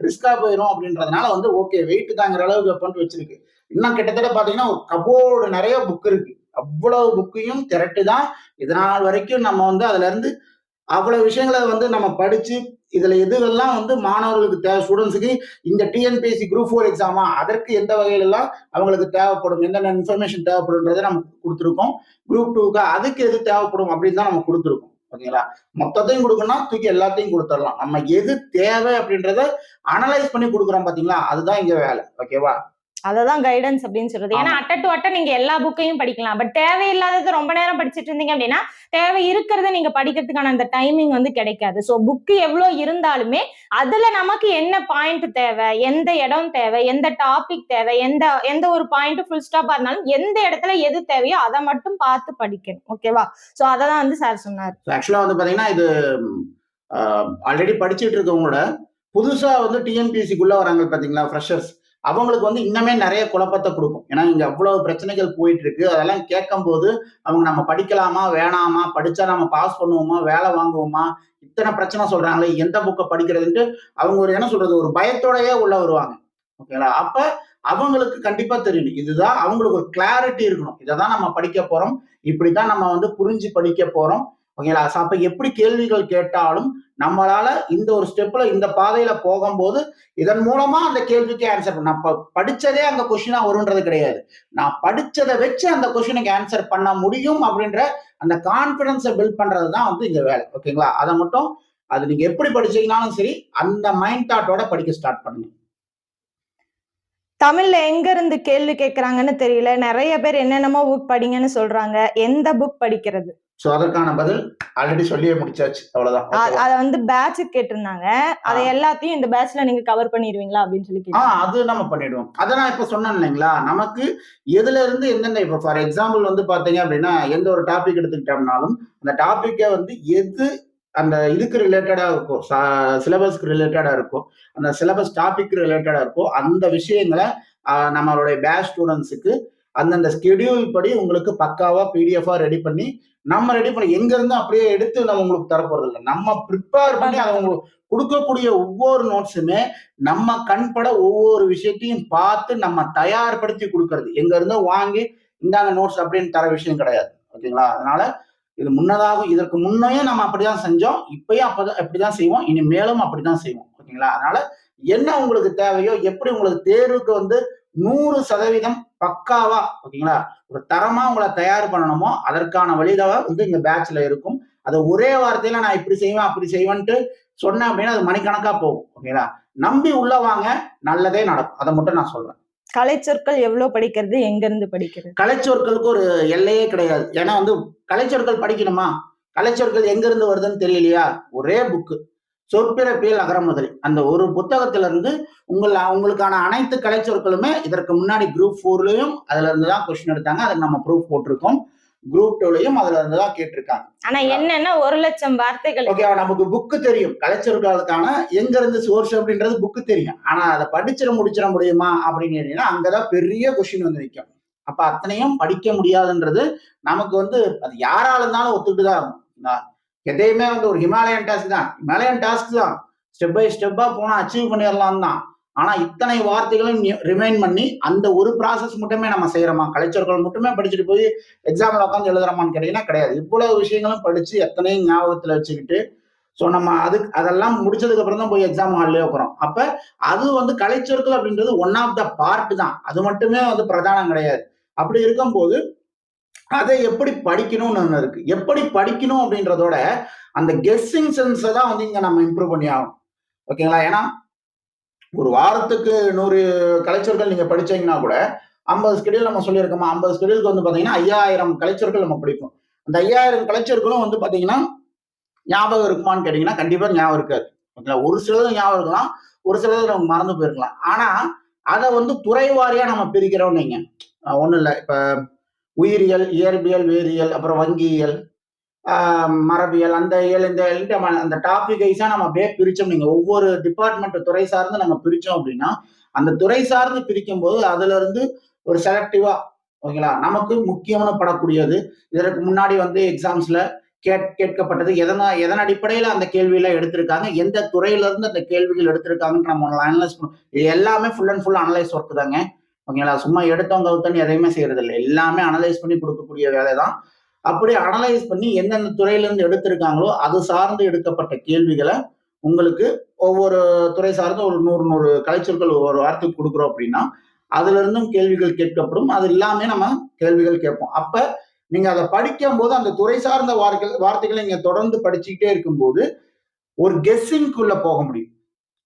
ரிஸ்கா போயிடும் அப்படின்றதுனால வந்து ஓகே வெயிட் தாங்குற அளவுக்கு பண்ணிட்டு வச்சிருக்கு. இன்னும் கிட்டத்தட்ட பாத்தீங்கன்னா ஒரு கபோர்டு நிறைய புக் இருக்கு. அவ்வளவு புக்கையும் திரட்டு தான் இதனால் வரைக்கும் நம்ம வந்து அதுல இருந்து அவ்வளவு விஷயங்களை வந்து நம்ம படிச்சு இதுல எதுவெல்லாம் வந்து மாணவர்களுக்கு தேவை, ஸ்டூடெண்ட்ஸுக்கு இந்த டிஎன்பிஎஸ்சி குரூப் 4 எக்ஸாமா அதற்கு எந்த வகையில எல்லாம் அவங்களுக்கு தேவைப்படும், என்னென்ன இன்ஃபர்மேஷன் தேவைப்படும்ன்றதை நம்ம கொடுத்துருக்கோம். குரூப் 2க்கு அதுக்கு எது தேவைப்படும் அப்படின்னு தான் நம்ம கொடுத்துருக்கோம். ஓகேங்களா? மொத்தத்தையும் கொடுக்கணும்னா தூக்கி எல்லாத்தையும் கொடுத்துடலாம். நம்ம எது தேவை அப்படின்றத அனலைஸ் பண்ணி கொடுக்குறோம் பாத்தீங்களா, அதுதான் இங்க வேலை. ஓகேவா? அததான் கைடன்ஸ் அப்படின்னு சொல்றது. ஏன்னா அட்ட டு அட்ட நீங்க எல்லா புக்கையும் படிக்கலாம். பட் தேவையில்லாதது ரொம்ப நேரம் படிச்சுட்டு இருந்தீங்க அப்படின்னா தேவை இருக்கிறத நீங்க படிக்கிறதுக்கான அந்த டைமிங் வந்து கிடைக்காது. சோ புக் எவ்வளவு இருந்தாலுமே அதுல நமக்கு என்ன பாயிண்ட் தேவை, எந்த இடம் தேவை, எந்த டாபிக் தேவை, எந்த ஒரு பாயிண்ட் ஃபுல் ஸ்டாப்பா இருந்தாலும் எந்த இடத்துல எது தேவையோ அதை மட்டும் பார்த்து படிக்கணும். ஓகேவா? சோ அததான் வந்து சார் சொன்னார். ஆக்சுவலா வந்து பாத்தீங்கன்னா இது ஆல்ரெடி படிச்சுட்டு இருக்கவங்களோட புதுசா வந்து டிஎன்பிஎஸ்சிக்குள்ள வராங்க பாத்தீங்களா, ஃப்ரெஷர்ஸ், அவங்களுக்கு வந்து இன்னமே நிறைய குழப்பத்தை கொடுக்கும். ஏன்னா இங்க அவ்வளவு பிரச்சனைகள் போயிட்டு இருக்கு. அதெல்லாம் கேட்கும் போது அவங்க நம்ம படிக்கலாமா வேணாமா, படிச்சா நம்ம பாஸ் பண்ணுவோமா, வேலை வாங்குவோமா, இத்தனை பிரச்சனை சொல்றாங்களே, எந்த புக்கை படிக்கிறதுன்ட்டு அவங்க ஒரு என்ன சொல்றது ஒரு பயத்தோடயே உள்ள வருவாங்க. ஓகேங்களா? அப்ப அவங்களுக்கு கண்டிப்பா தெரியணும். இதுதான் அவங்களுக்கு ஒரு கிளாரிட்டி இருக்கணும். இதைதான் நம்ம படிக்க போறோம், இப்படித்தான் நம்ம வந்து புரிஞ்சு படிக்க போறோம். ஓகேங்களா? அப்ப எப்படி கேள்விகள் கேட்டாலும் நம்மளால இந்த ஒரு ஸ்டெப்ல இந்த பாதையில போகும்போது இதன் மூலமா அந்த கேள்விக்கு ஆன்சர் பண்ண படிச்சதே அங்க கொஸ்டினா வரும்ன்றது கிடையாது. நான் படிச்சதை வச்சு அந்த கொஸ்டினுக்கு ஆன்சர் பண்ண முடியும் அப்படின்ற அந்த கான்பிடன்ஸை பில்ட் பண்றதுதான் வந்து இங்க வேலை. ஓகேங்களா? அதை மட்டும் அது நீங்க எப்படி படிச்சீங்கன்னாலும் சரி அந்த மைண்ட் தாட்டோட படிக்க ஸ்டார்ட் பண்ணுங்க. தமிழ்ல எங்க இருந்து கேள்வி கேட்கறாங்கன்னு தெரியல. நிறைய பேர் என்னென்னமோ புக் படிங்கன்னு சொல்றாங்க. எந்த புக் படிக்கிறது? சோ அதற்கான பதில் ஆல்ரெடி சொல்லியே முடிச்சாச்சு. அவ்வளவுதான். அத வந்து பேட்ச் கேட்டிருந்தாங்க. அதை எல்லாத்தையும் இந்த பேட்ச்ல நீங்க கவர் பண்ணிடுவீங்களா அப்படின்னு சொல்லி அது நம்ம பண்ணிடுவோம். அதை நான் இப்ப சொன்னேன் இல்லைங்களா, நமக்கு எதுல இருந்து எந்தெந்த இப்ப ஃபார் எக்ஸாம்பிள் வந்து பாத்தீங்க அப்படின்னா எந்த ஒரு டாபிக் எடுத்துக்கிட்டோம்னாலும் அந்த டாபிக்கை வந்து எது அந்த இதுக்கு ரிலேட்டடா இருக்கும், சிலபஸ்க்கு ரிலேட்டடா இருக்கும், அந்த சிலபஸ் டாபிக் ரிலேட்டடா இருக்கும், அந்த விஷயங்களை நம்மளுடைய பேட்ச் ஸ்டூடெண்ட்ஸுக்கு அந்தந்த ஸ்கெடியூல் படி உங்களுக்கு பக்காவா பிடிஎஃபா ரெடி பண்ணி நம்ம ரெடி பண்ணி எங்க இருந்து அப்படியே எடுத்து நம்ம உங்களுக்கு தரப்போறது இல்லை. நம்ம ப்ரிப்பேர் பண்ணி அதை உங்களுக்கு கொடுக்கக்கூடிய ஒவ்வொரு நோட்ஸுமே நம்ம கண்பட ஒவ்வொரு விஷயத்தையும் பார்த்து நம்ம தயார்படுத்தி கொடுக்கறது. எங்க இருந்தோ வாங்கி இந்தாங்க நோட்ஸ் அப்படின்னு தர விஷயம் கிடையாது. ஓகேங்களா? அதனால இது முன்னதாகும், இதற்கு முன்னையும் நம்ம அப்படிதான் செஞ்சோம், இப்பயும் அப்படிதான் செய்வோம், இனி மேலும் அப்படிதான் செய்வோம். ஓகேங்களா? அதனால என்ன உங்களுக்கு தேவையோ, எப்படி உங்களுக்கு தேர்வுக்கு வந்து 100% பக்காவா ஓகேங்களா ஒரு தரமா உங்களை தயார் பண்ணணுமோ அதற்கான வழிதான் வந்து இங்க பேட்ச்ல இருக்கும். அதை ஒரே வார்த்தையில நான் இப்படி செய்வேன் அப்படி செய்வேன்ட்டு சொன்னேன் அப்படின்னா அது மணிக்கணக்கா போகும். ஓகேங்களா? நம்பி உள்ள வாங்க, நல்லதே நடக்கும். அதை மட்டும் நான் சொல்றேன். கலைச்சொற்கள் எவ்வளவு படிக்கிறது, எங்க இருந்து படிக்கிறது? கலைச்சொற்களுக்கு ஒரு எல்லையே கிடையாது. ஏன்னா வந்து கலைச்சொற்கள் படிக்கணுமா? கலைச்சொற்கள் எங்க இருந்து வருதுன்னு தெரியலையா? ஒரே புக்கு. சொற்பிறப்பியல் அகரமுதலி. அந்த ஒரு புத்தகத்துல இருந்து உங்களுக்கான அனைத்து கலைச்சொற்களுமே இதற்கு முன்னாடி குரூப் 4லயும் அதுல இருந்து தான் கொஸ்டின் எடுத்தாங்க. அதுக்கு நம்ம ப்ரூஃப் போட்டிருக்கோம். குரூப் 2லயும் அதுல இருந்து தான் கேட்டிருக்காங்க. ஆனா என்னன்னா 1,00,000 வார்த்தைகள். ஓகேவா? நமக்கு புக்கு தெரியும். கலைச்சொற்களுக்கான எங்க இருந்து சோர்ஸ் அப்படின்றது புக்கு தெரியும். ஆனா அதை படிச்சிட முடிச்சிட முடியுமா அப்படின்னு கேட்டீங்கன்னா அங்கதான் பெரிய கொஸ்டின் வந்து நிற்கும். அப்ப அத்தனையும் படிக்க முடியாதுன்றது நமக்கு வந்து அது யாரா இருந்தாலும் ஒத்துக்கிட்டு தான் ஆகும். எதையுமே வந்து ஒரு ஹிமாலயன் டாஸ்க் தான். ஸ்டெப் பை ஸ்டெப்பா போனா அச்சீவ் பண்ணிடலாம் தான். ஆனா இத்தனை வார்த்தைகளும் ரிமைன் பண்ணி அந்த ஒரு ப்ராசஸ் மட்டுமே நம்ம செய்யறோமா? கலைச்சொற்கள் மட்டுமே படிச்சுட்டு போய் எக்ஸாம்ல உட்காந்து எழுதுறோமான்னு கேட்டீங்கன்னா கிடையாது. இவ்வளவு விஷயங்களும் படிச்சு எத்தனையும் ஞாபகத்துல வச்சுக்கிட்டு ஸோ நம்ம அதெல்லாம் முடிச்சதுக்கு அப்புறம் தான் போய் எக்ஸாம் ஹால்லே உட்காரோம். அப்ப அது வந்து கலைச்சொற்கள் அப்படின்றது ஒன் ஆஃப் த பார்ட் தான். அது மட்டுமே வந்து பிரதானம் கிடையாது. அப்படி இருக்கும்போது அதை எப்படி படிக்கணும்னு ஒண்ணு இருக்கு. எப்படி படிக்கணும் அப்படின்றதோட அந்த கெஸ்ஸிங் சென்ஸை தான் வந்து இங்க நம்ம இம்ப்ரூவ் பண்ணி ஆகணும். ஓகேங்களா? ஏன்னா ஒரு வாரத்துக்கு 100 கலைச்சொற்கள் நீங்க படிச்சீங்கன்னா கூட 50 ஸ்கெடியூல் நம்ம சொல்லியிருக்கோமா? 50 ஸ்கெடியூலுக்கு வந்து பாத்தீங்கன்னா 5000 கலைச்சொற்கள் நம்ம படிப்போம். அந்த 5000 கலைச்சொற்களும் வந்து பாத்தீங்கன்னா ஞாபகம் இருக்குமான்னு கேட்டீங்கன்னா கண்டிப்பா ஞாபகம் இருக்காது. ஓகேங்களா? ஒரு சிலது ஞாபகம் இருக்கலாம், ஒரு சிலது நமக்கு மறந்து போயிருக்கலாம். ஆனா அதை வந்து துறை வாரியா நம்ம பிரிக்கிறோம். நீங்க ஒண்ணும் இல்லை. இப்ப உயிரியல், இயற்பியல், வேதியியல், அப்புறம் வங்கியியல், மரபியல், அந்த இயல் இந்த அந்த டாபிக் வைஸா நம்ம அப்படியே பிரிச்சோம். நீங்க ஒவ்வொரு டிபார்ட்மெண்ட் துறை சார்ந்து நம்ம பிரிச்சோம் அப்படின்னா அந்த துறை சார்ந்து பிரிக்கும் போது அதுல இருந்து ஒரு செலக்டிவா ஓகேங்களா நமக்கு முக்கியமான படக்கூடியது. இதற்கு முன்னாடி வந்து எக்ஸாம்ஸ்ல கேட்கப்பட்டது எதன் அடிப்படையில அந்த கேள்வியில எடுத்திருக்காங்க, எந்த துறையில இருந்து அந்த கேள்விகள் எடுத்திருக்காங்கன்னு நம்ம அனலைஸ் பண்ணுவோம். இது எல்லாமே full and full analyse work தாங்க. ஓகேங்களா? சும்மா எடுத்தவங்க கவுத்தன்னு எதையுமே செய்யறது இல்லை. எல்லாமே அனலைஸ் பண்ணி கொடுக்கக்கூடிய வேலை தான். அப்படி அனலைஸ் பண்ணி எந்தெந்த துறையில இருந்து எடுத்திருக்காங்களோ அது சார்ந்து எடுக்கப்பட்ட கேள்விகளை உங்களுக்கு ஒவ்வொரு துறை சார்ந்து ஒரு 100 கலைச்சொற்கள் ஒவ்வொரு வாரத்துக்கு கொடுக்குறோம் அப்படின்னா அதுல இருந்தும் கேள்விகள் கேட்கப்படும். அது எல்லாமே நம்ம கேள்விகள் கேட்போம். அப்ப நீங்க அதை படிக்கும் போது அந்த துறை சார்ந்த வார்த்தைகளை நீங்க தொடர்ந்து படிச்சுக்கிட்டே இருக்கும்போது ஒரு கெஸ்ஸிங்குள்ள போக முடியும்.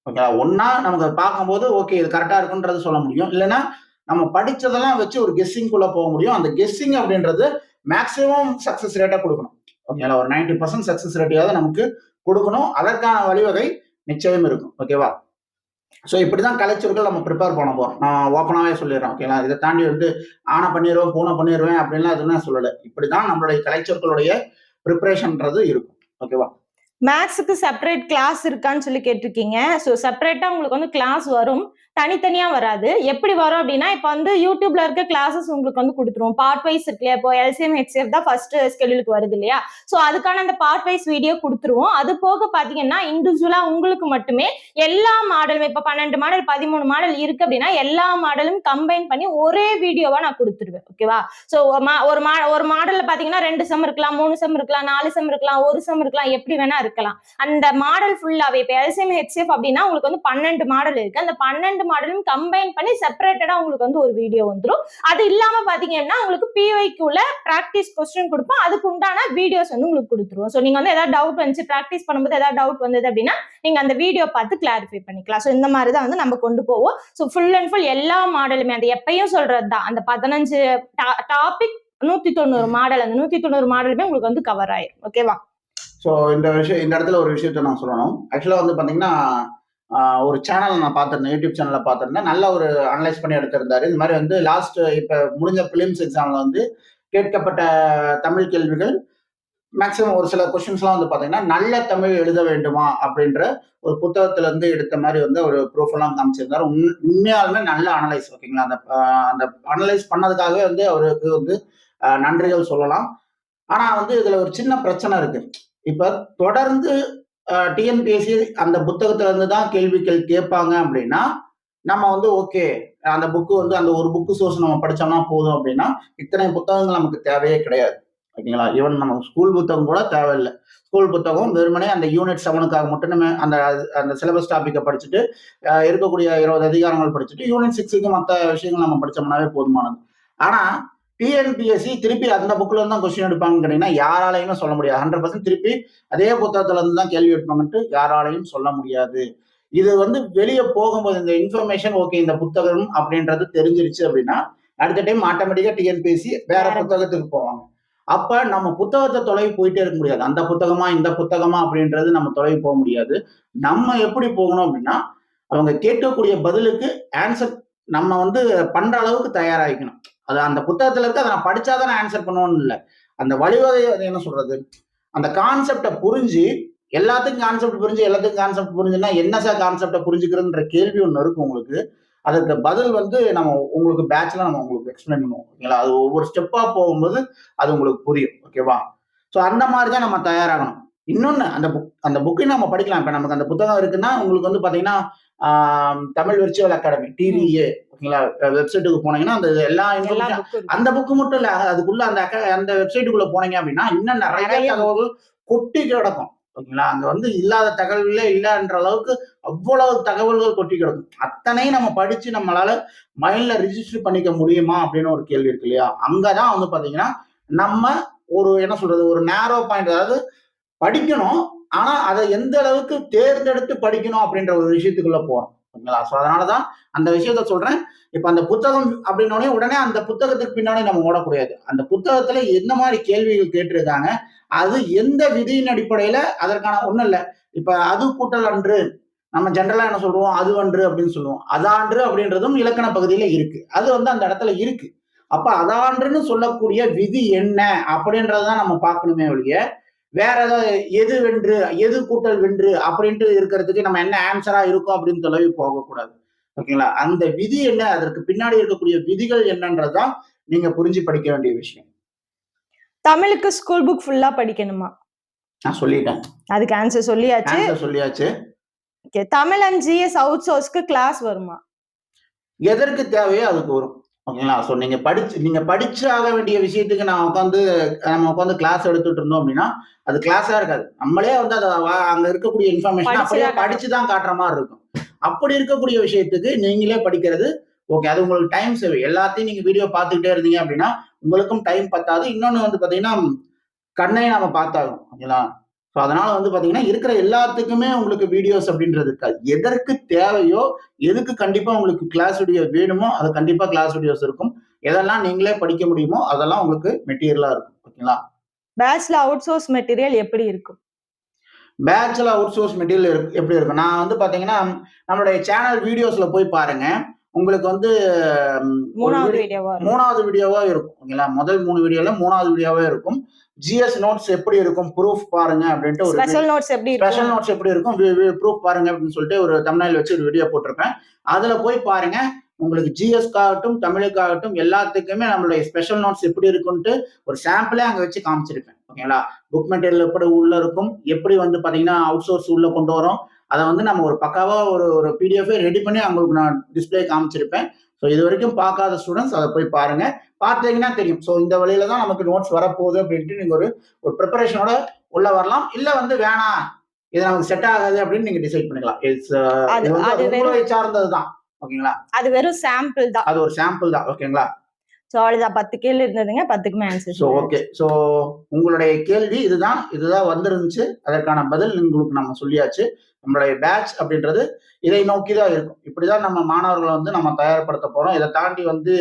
ஓகே, ஒன்னா நமக்கு பார்க்கும்போது ஓகே இது கரெக்டா இருக்குன்றது சொல்ல முடியும். இல்லைன்னா நம்ம படிச்சதெல்லாம் வச்சு ஒரு கெஸ்ஸிங்குள்ள போக முடியும். அந்த கெஸ்ஸிங் அப்படின்றது மேக்சிமம் சக்சஸ் ரேட்டா கொடுக்கணும். ஓகேங்களா? ஒரு 90% சக்சஸ் ரேட்டையாவது நமக்கு கொடுக்கணும். அதற்கான வழிவகை நிச்சயம் இருக்கும். ஓகேவா? ஸோ இப்படிதான் கலைச்சொற்கள் நம்ம ப்ரிப்பேர் பண்ண போறோம். நான் ஓப்பனாவே சொல்லிடுறேன். ஓகேங்களா? இதை தாண்டி வந்து ஆனா பண்ணிடுவேன் பூனை பண்ணிடுவேன் அப்படின்லாம் எதுவும் சொல்லலை. இப்படிதான் நம்மளுடைய கலைச்சொற்களுடைய ப்ரிப்பரேஷன்ன்றது இருக்கும். ஓகேவா? மேத்ஸுக்கு செப்பரேட் கிளாஸ் இருக்கான்னு சொல்லி கேட்டிருக்கீங்க. ஸோ செப்பரேட்டா உங்களுக்கு வந்து கிளாஸ் வரும், தனித்தனியா வராது. எப்படி வரும் அப்படின்னா இப்போ வந்து யூடியூப்ல இருக்க கிளாஸஸ் உங்களுக்கு வந்து கொடுத்துருவோம். பார்ட் வைஸ் இருக்கு இல்லையா? இப்போ எல்சிஎம் ஹெச்சிஎஃப் தான் ஃபர்ஸ்ட் ஸ்கெடியூலுக்கு வருது இல்லையா? ஸோ அதுக்கான அந்த பார்ட் வைஸ் வீடியோ கொடுத்துருவோம். அது போக பாத்தீங்கன்னா இண்டிவிஜுவலா உங்களுக்கு மட்டுமே எல்லா மாடலும் இப்போ 12 மாடல் 13 மாடல் இருக்கு அப்படின்னா எல்லா மாடலும் கம்பைன் பண்ணி ஒரே வீடியோவா நான் கொடுத்துருவேன். ஓகேவா? ஸோ ஒரு மாடல்ல பாத்தீங்கன்னா 2 செம் இருக்கலாம், 3 செம் இருக்கலாம், 4 செம் இருக்கலாம், 1 செம் இருக்கலாம், எப்படி வேணா இருக்கலாம். அந்த மாடல் ஃபுல்லாவே இப்போ எல்சிஎம் ஹெச்சிஎஃப் அப்படின்னா உங்களுக்கு வந்து 12 மாடல் இருக்கு. அந்த 12 மாடலும் கம்பைன் பண்ணி செப்பரேட்டடா உங்களுக்கு வந்து ஒரு வீடியோ வந்துடும். அது இல்லாம பாத்தீங்கன்னா உங்களுக்கு பிஒய்க்குள்ள பிராக்டிஸ் கொஸ்டின் கொடுப்போம். அதுக்கு உண்டான வீடியோஸ் வந்து உங்களுக்கு கொடுத்துருவோம். ஸோ நீங்க வந்து ஏதாவது டவுட் வந்துச்சு, பிராக்டிஸ் பண்ணும்போது ஏதாவது டவுட் வந்தது அப்படின்னா நீங்க அந்த வீடியோ பார்த்து கிளாரிஃபை பண்ணிக்கலாம். ஸோ இந்த மாதிரி தான் வந்து நம்ம கொண்டு போவோம். ஸோ ஃபுல் அண்ட் ஃபுல் எல்லா மாடலுமே அந்த எப்பயும் சொல்றது தான் அந்த 15 டாபிக் 190 மாடல், அந்த 190 மாடலுமே உங்களுக்கு வந்து கவர் ஆயிரும். ஓகேவா? ஸோ இந்த இடத்துல ஒரு விஷயத்த நான் சொல்லணும். ஆக்சுவலா வந்து பாத்தீங்கன்னா ஒரு சேனல் நான் பார்த்திருந்தேன், யூடியூப் சேனல்ல பார்த்திருந்தேன். நல்ல ஒரு அனலைஸ் பண்ணி எடுத்திருந்தாரு. இந்த மாதிரி வந்து லாஸ்ட் இப்ப முடிஞ்ச பிலிம்ஸ் எக்ஸாம்ல வந்து கேட்கப்பட்ட தமிழ் கேள்விகள் மேக்சிமம் ஒரு சில கொஸ்டின்ஸ்லாம் வந்து பாத்தீங்கன்னா நல்ல தமிழ் எழுத வேண்டுமா அப்படின்ற ஒரு புத்தகத்துல இருந்து எடுத்த மாதிரி வந்து ஒரு ப்ரூஃப் எல்லாம் காமிச்சிருந்தாரு. உண்மையாலுமே நல்ல அனலைஸ். ஓகேங்களா? அந்த அனலைஸ் பண்ணதுக்காகவே வந்து அவருக்கு வந்து நன்றிகள் சொல்லலாம். ஆனா வந்து இதுல ஒரு சின்ன பிரச்சனை இருக்கு. இப்ப தொடர்ந்து டிஎன்பிஎஸ்சி அந்த புத்தகத்துல இருந்து தான் கேள்விகள் கேட்பாங்க அப்படின்னா நம்ம வந்து ஓகே அந்த புக்கு வந்து அந்த ஒரு புக்கு சோர்ஸ் நம்ம படிச்சோம்னா போதும் அப்படின்னா இத்தனை புத்தகங்கள் நமக்கு தேவையே கிடையாது. ஓகேங்களா? ஈவன் நம்ம ஸ்கூல் புத்தகம் கூட தேவையில்லை. ஸ்கூல் புத்தகம் வெறுமனே அந்த யூனிட் 7க்காக மட்டுமே அந்த சிலபஸ் டாபிக்கை படிச்சுட்டு இருக்கக்கூடிய 20 அதிகாரங்கள் படிச்சுட்டு யூனிட் 6க்கு மற்ற விஷயங்கள் நம்ம படிச்சோம்னாவே போதுமானது. ஆனா டிஎன்பிஎஸ்சி திருப்பி அந்த புக்ல இருந்து தான் கொஸ்டின் எடுப்பாங்கன்னு கேட்டீங்கன்னா யாராலையுமே சொல்ல முடியாது. 100% திருப்பி அதே புத்தகத்துல இருந்து தான் கேள்வி எடுப்பாங்கன்ட்டு யாராலையும் சொல்ல முடியாது. இது வந்து வெளியே போகும்போது இந்த இன்ஃபர்மேஷன் ஓகே இந்த புத்தகம் அப்படின்றது தெரிஞ்சிருச்சு அப்படின்னா அடுத்த டைம் ஆட்டோமேட்டிக்கா டிஎன்பிஎஸ்சி வேற புத்தகத்துக்கு போவாங்க. அப்ப நம்ம புத்தகத்தை தொலைவி போயிட்டே இருக்க முடியாது. அந்த புத்தகமா இந்த புத்தகமா அப்படின்றது நம்ம தொலைவி போக முடியாது. நம்ம எப்படி போகணும் அப்படின்னா அவங்க கேட்கக்கூடிய பதிலுக்கு ஆன்சர் நம்ம வந்து பண்ற அளவுக்கு தயாராகிக்கணும். அது அந்த புத்தகத்துல இருக்கு, அதை நான் படிச்சாதான் ஆன்சர் பண்ணுவோம்னு இல்லை. அந்த வழிவகை என்ன சொல்றது, அந்த கான்செப்டை புரிஞ்சு எல்லாத்துக்கும் கான்செப்ட் புரிஞ்சு எல்லாத்துக்கும் கான்செப்ட் புரிஞ்சுன்னா என்ன சார் கான்செப்டை புரிஞ்சுக்கிறதுன்ற கேள்வி ஒன்று இருக்கு உங்களுக்கு. அதுக்கு பதில் வந்து நம்ம உங்களுக்கு பேட்ச்ல நம்ம உங்களுக்கு எக்ஸ்பிளைன் பண்ணுவோம். ஓகேங்களா? அது ஒவ்வொரு ஸ்டெப்பா போகும்போது அது உங்களுக்கு புரியும். ஓகேவா? ஸோ அந்த மாதிரி தான் நம்ம தயாராகணும். இன்னொன்னு அந்த புக்கையும் நம்ம படிக்கலாம். இப்ப நமக்கு அந்த புத்தகம் இருக்குன்னா உங்களுக்கு வந்து பாத்தீங்கன்னா தமிழ் விர்ச்சுவல் அகாடமி டிவிஏ ஓகேங்களா வெப்சைட்டுக்கு போனீங்கன்னா அந்த எல்லா இன்ஃபர்மேஷன் அந்த புக்கு மட்டும் இல்ல அதுக்குள்ள அந்த வெப்சைட்டுக்குள்ள போனீங்க அப்படின்னா இன்னும் நிறைய தகவல்கள் கொட்டி கிடக்கும். ஓகேங்களா? அங்க வந்து இல்லாத தகவல்களே இல்லைன்ற அளவுக்கு அவ்வளவு தகவல்கள் கொட்டி கிடக்கும். அத்தனையும் நம்ம படிச்சு நம்மளால மைண்ட்ல ரிஜிஸ்டர் பண்ணிக்க முடியுமா அப்படின்னு ஒரு கேள்வி இருக்கு இல்லையா? அங்கதான் வந்து பாத்தீங்கன்னா நம்ம ஒரு என்ன சொல்றது ஒரு நேரோ பாயிண்ட், அதாவது படிக்கணும், ஆனா அதை எந்த அளவுக்கு தேர்ந்தெடுத்து படிக்கணும் அப்படின்ற ஒரு விஷயத்துக்குள்ள போறோம். ஓகேங்களா? ஸோ அதனாலதான் அந்த விஷயத்த சொல்றேன். இப்ப அந்த புத்தகம் அப்படின்னோடனே உடனே அந்த புத்தகத்துக்கு பின்னாடி நம்ம ஓடக்கூடாது. அந்த புத்தகத்துல எந்த மாதிரி கேள்விகள் கேட்டிருக்காங்க, அது எந்த விதியின் அடிப்படையில அதற்கான ஒண்ணும் இல்ல. இப்ப அது கூட்டல் அன்று நம்ம ஜென்ரலா என்ன சொல்லுவோம், அது அன்று அப்படின்னு சொல்லுவோம். அதான்று அப்படின்றதும் இலக்கண பகுதியில இருக்கு. அது வந்து அந்த இடத்துல இருக்கு. அப்ப அதான்றுன்னு சொல்லக்கூடிய விதி என்ன அப்படின்றதான் நம்ம பார்க்கணுமே ஒழிய வேற ஏதாவது எது வென்று எது கூட்டல் வென்று அப்படின்ட்டு இருக்கிறதுக்கு நம்ம என்ன ஆன்சரா இருக்கும் அப்படின்னு தொலைவி போகக்கூடாது. ஓகேங்களா? அந்த விதி என்ன, அதற்கு பின்னாடி இருக்கக்கூடிய விதிகள் என்னன்றதுதான் நீங்க புரிஞ்சு படிக்க வேண்டிய விஷயம். தமிழுக்கு ஸ்கூல் புக் ஃபுல்லா படிக்கணுமா? நான் சொல்லிட்டேன். அதுக்கு ஆன்சர் சொல்லியாச்சு. தமிழ் அண்ட் ஜிஎஸ் அவுட் சோர்ஸ்க்கு கிளாஸ் வருமா? எதற்கு தேவையோ அதுக்கு வரும். ஓகேங்களா? ஸோ நீங்க படிச்சு ஆக வேண்டிய விஷயத்துக்கு நம்ம உட்காந்து கிளாஸ் எடுத்துட்டு இருந்தோம் அப்படின்னா அது கிளாஸா இருக்காது. நம்மளே வந்து அதை அங்க இருக்கக்கூடிய இன்ஃபர்மேஷன் அப்படியே படிச்சுதான் காட்டுற மாதிரி இருக்கும். அப்படி இருக்கக்கூடிய விஷயத்துக்கு நீங்களே படிக்கிறது ஓகே. அது உங்களுக்கு டைம் சேவ். எல்லாத்தையும் நீங்க வீடியோ பார்த்துக்கிட்டே இருந்தீங்க அப்படின்னா உங்களுக்கும் டைம் பத்தாது. இன்னொன்னு வந்து பாத்தீங்கன்னா கண்ணையும் நம்ம பார்த்தாகும். ஓகேங்களா? ஸோ அதனால வந்து பாத்தீங்கன்னா இருக்கிற எல்லாத்துக்குமே உங்களுக்கு வீடியோஸ் அப்படின்றது இருக்காது. எதற்கு தேவையோ எதுக்கு கண்டிப்பா உங்களுக்கு கிளாஸ் வீடியோ வேணுமோ அது கண்டிப்பா கிளாஸ் வீடியோஸ் இருக்கும். எதெல்லாம் நீங்களே படிக்க முடியுமோ அதெல்லாம் உங்களுக்கு மெட்டீரியலா இருக்கும். ஓகேங்களா? பேட்ச்ல அவுட் சோர்ஸ் மெட்டீரியல் எப்படி இருக்கும்? பேட்ச்ல அவுட் சோர்ஸ் மெட்டீரியல் எப்படி இருக்கும்? நான் வந்து பாத்தீங்கன்னா நம்மளுடைய சேனல் வீடியோஸ்ல போய் பாருங்க. உங்களுக்கு வந்து மூணாவது வீடியோவா இருக்கும். ஓகேங்களா? முதல் 3 வீடியோல 3வது வீடியோவே இருக்கும். ஜிஎஸ் நோட்ஸ் எப்படி இருக்கும் ப்ரூஃப் பாருங்க அப்படின்ட்டு ஒரு ஸ்பெஷல் நோட்ஸ் எப்படி இருக்கும் ப்ரூஃப் பாருங்க அப்படின்னு சொல்லிட்டு ஒரு தம்ப்நெயில் வச்சு ஒரு வீடியோ போட்டிருப்பேன். அதுல போய் பாருங்க. உங்களுக்கு ஜிஎஸ்க்காகட்டும் தமிழுக்காகட்டும் எல்லாத்துக்குமே நம்மளுடைய ஸ்பெஷல் நோட்ஸ் எப்படி இருக்குன்ட்டு ஒரு சாம்பிளே அங்க வச்சு காமிச்சிருப்பேன். ஓகேங்களா? புக் மெட்டீரியல் எப்படி உள்ள இருக்கும், எப்படி வந்து பாத்தீங்கன்னா அவுட் சோர்ஸ் உள்ள கொண்டு வரோம், அதை வந்து நம்ம ஒரு பக்காவா ஒரு பிடிஎஃப் ரெடி பண்ணி அவங்களுக்கு நான் டிஸ்பிளே காமிச்சிருப்பேன். ஸோ இது வரைக்கும் பார்க்காத ஸ்டூடெண்ட்ஸ் அதை போய் பாருங்க. பார்த்தீங்கன்னா தெரியும். ஸோ இந்த வழியில தான் நமக்கு நோட்ஸ் வரப்போகுது அப்படின்ட்டு நீங்க ஒரு ப்ரிப்பரேஷனோட உள்ள வரலாம். இல்ல வந்து வேணாம் இது நமக்கு செட் ஆகாது அப்படின்னு நீங்க டிசைட் பண்ணிக்கலாம். உங்களை சார்ந்ததுதான். ஓகேங்களா? அது வெறும் சாம்பிள் தான். அது ஒரு சாம்பிள் தான். ஓகேங்களா? சோ அவ்வளவுதான். 10 கேள்வி இருந்ததுங்க. 10க்குமே ஆன்சர். So okay. சோ உங்களுடைய கேள்வி இதுதான் வந்திருந்துச்சு. அதற்கான பதில் உங்களுக்கு நம்ம சொல்லியாச்சு. நம்மளுடைய பேட்ச் அப்படின்றது இதை நோக்கிதான் இருக்கும். இப்படிதான் நம்ம மாணவர்களை வந்து நம்ம தயார்படுத்த போறோம். இதை தாண்டி வந்து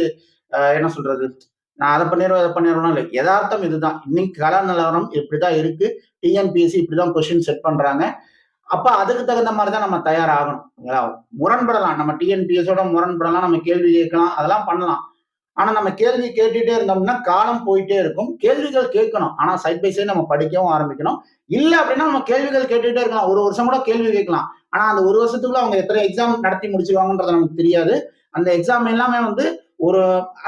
என்ன சொல்றது, நான் அதை பண்ணிடுவேன் இல்லை. யதார்த்தம் இதுதான். இன்னைக்கு கல நிலவரம் இப்படிதான் இருக்கு. டிஎன்பிஎஸ்சி இப்படிதான் கொஸ்டின் செட் பண்றாங்க. அப்ப அதுக்கு தகுந்த மாதிரிதான் நம்ம தயாராகணும். முரண்படலாம், நம்ம டிஎன்பிஎஸோட முரண்படலாம், நம்ம கேள்வி கேட்கலாம், அதெல்லாம் பண்ணலாம். ஆனா நம்ம கேள்வி கேட்டுட்டே இருந்தோம்னா காலம் போயிட்டே இருக்கும். கேள்விகள் கேட்கணும், ஆனா சைட் பை சைடு நம்ம படிக்கவும் ஆரம்பிக்கணும். இல்ல அப்படின்னா நம்ம கேள்விகள் கேட்டுட்டே இருக்கலாம். ஒரு வருஷம் கூட கேள்வி கேட்கலாம். ஆனா அந்த ஒரு வருஷத்துக்குள்ள அவங்க எத்தனை எக்ஸாம் நடத்தி முடிச்சிருவாங்கன்றது நமக்கு தெரியாது. அந்த எக்ஸாம் எல்லாமே வந்து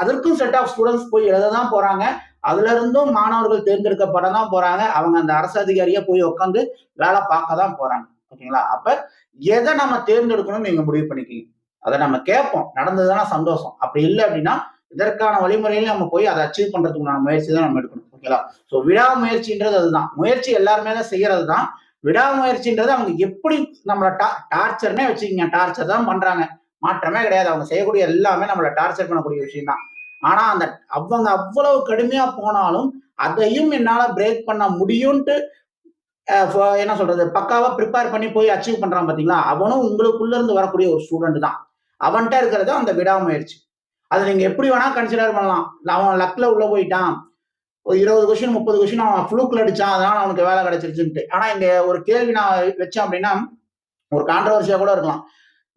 அதற்கும் செட் ஆஃப் ஸ்டூடெண்ட்ஸ் போய் எழுததான் போறாங்க. அதுல இருந்தும் மாணவர்கள் தேர்ந்தெடுக்கப்பட தான் போறாங்க. அவங்க அந்த அரசு அதிகாரியா போய் உட்காந்து வேலை பார்க்க தான் போறாங்க. ஓகேங்களா? அப்ப எதை நம்ம தேர்ந்தெடுக்கணும்னு நீங்க முடிவு பண்ணிக்கீங்க. அதை நம்ம கேட்போம், நடந்ததுன்னா சந்தோஷம். அப்படி இல்லை அப்படின்னா இதற்கான வழிமுறையில நம்ம போய் அதை அச்சீவ் பண்றதுக்கான முயற்சி தான் நம்ம எடுக்கணும். ஓகேங்களா? சோ விடாமுயற்சின்றது அதுதான். முயற்சி எல்லாருமே தான் செய்யறது தான். விடாமுயற்சின்றது அவங்க எப்படி நம்மள டார்ச்சர்னே வச்சுக்கீங்க. டார்ச்சர் தான் பண்றாங்க, மாற்றமே கிடையாது. அவங்க செய்யக்கூடிய எல்லாமே நம்மள டார்ச்சர் பண்ணக்கூடிய விஷயம் தான். ஆனா அந்த அவங்க அவ்வளவு கடுமையா போனாலும் அதையும் என்னால பிரேக் பண்ண முடியும்ட்டு என்ன சொல்றது, பக்காவா ப்ரிப்பேர் பண்ணி போய் அச்சீவ் பண்றான் பாத்தீங்களா, அவனும் உங்களுக்குள்ள இருந்து வரக்கூடிய ஒரு ஸ்டூடெண்ட் தான். அவன்கிட்ட இருக்கிறது அந்த விடாமுயற்சி. அது நீங்க எப்படி வேணா கன்சிடர் பண்ணலாம். அவன் லக்ல உள்ள போயிட்டான், ஒரு 20 கொஸ்டின் 30 கொஸ்டின் அவன் ஃப்ளூக்ல அடிச்சான், அதனால அவனுக்கு வேலை கிடைச்சிருச்சுன்ட்டு. ஆனா இங்க ஒரு கேள்வி நான் வச்சேன் அப்படின்னா, ஒரு கான்ட்ரவர்சியா கூட இருக்கலாம்.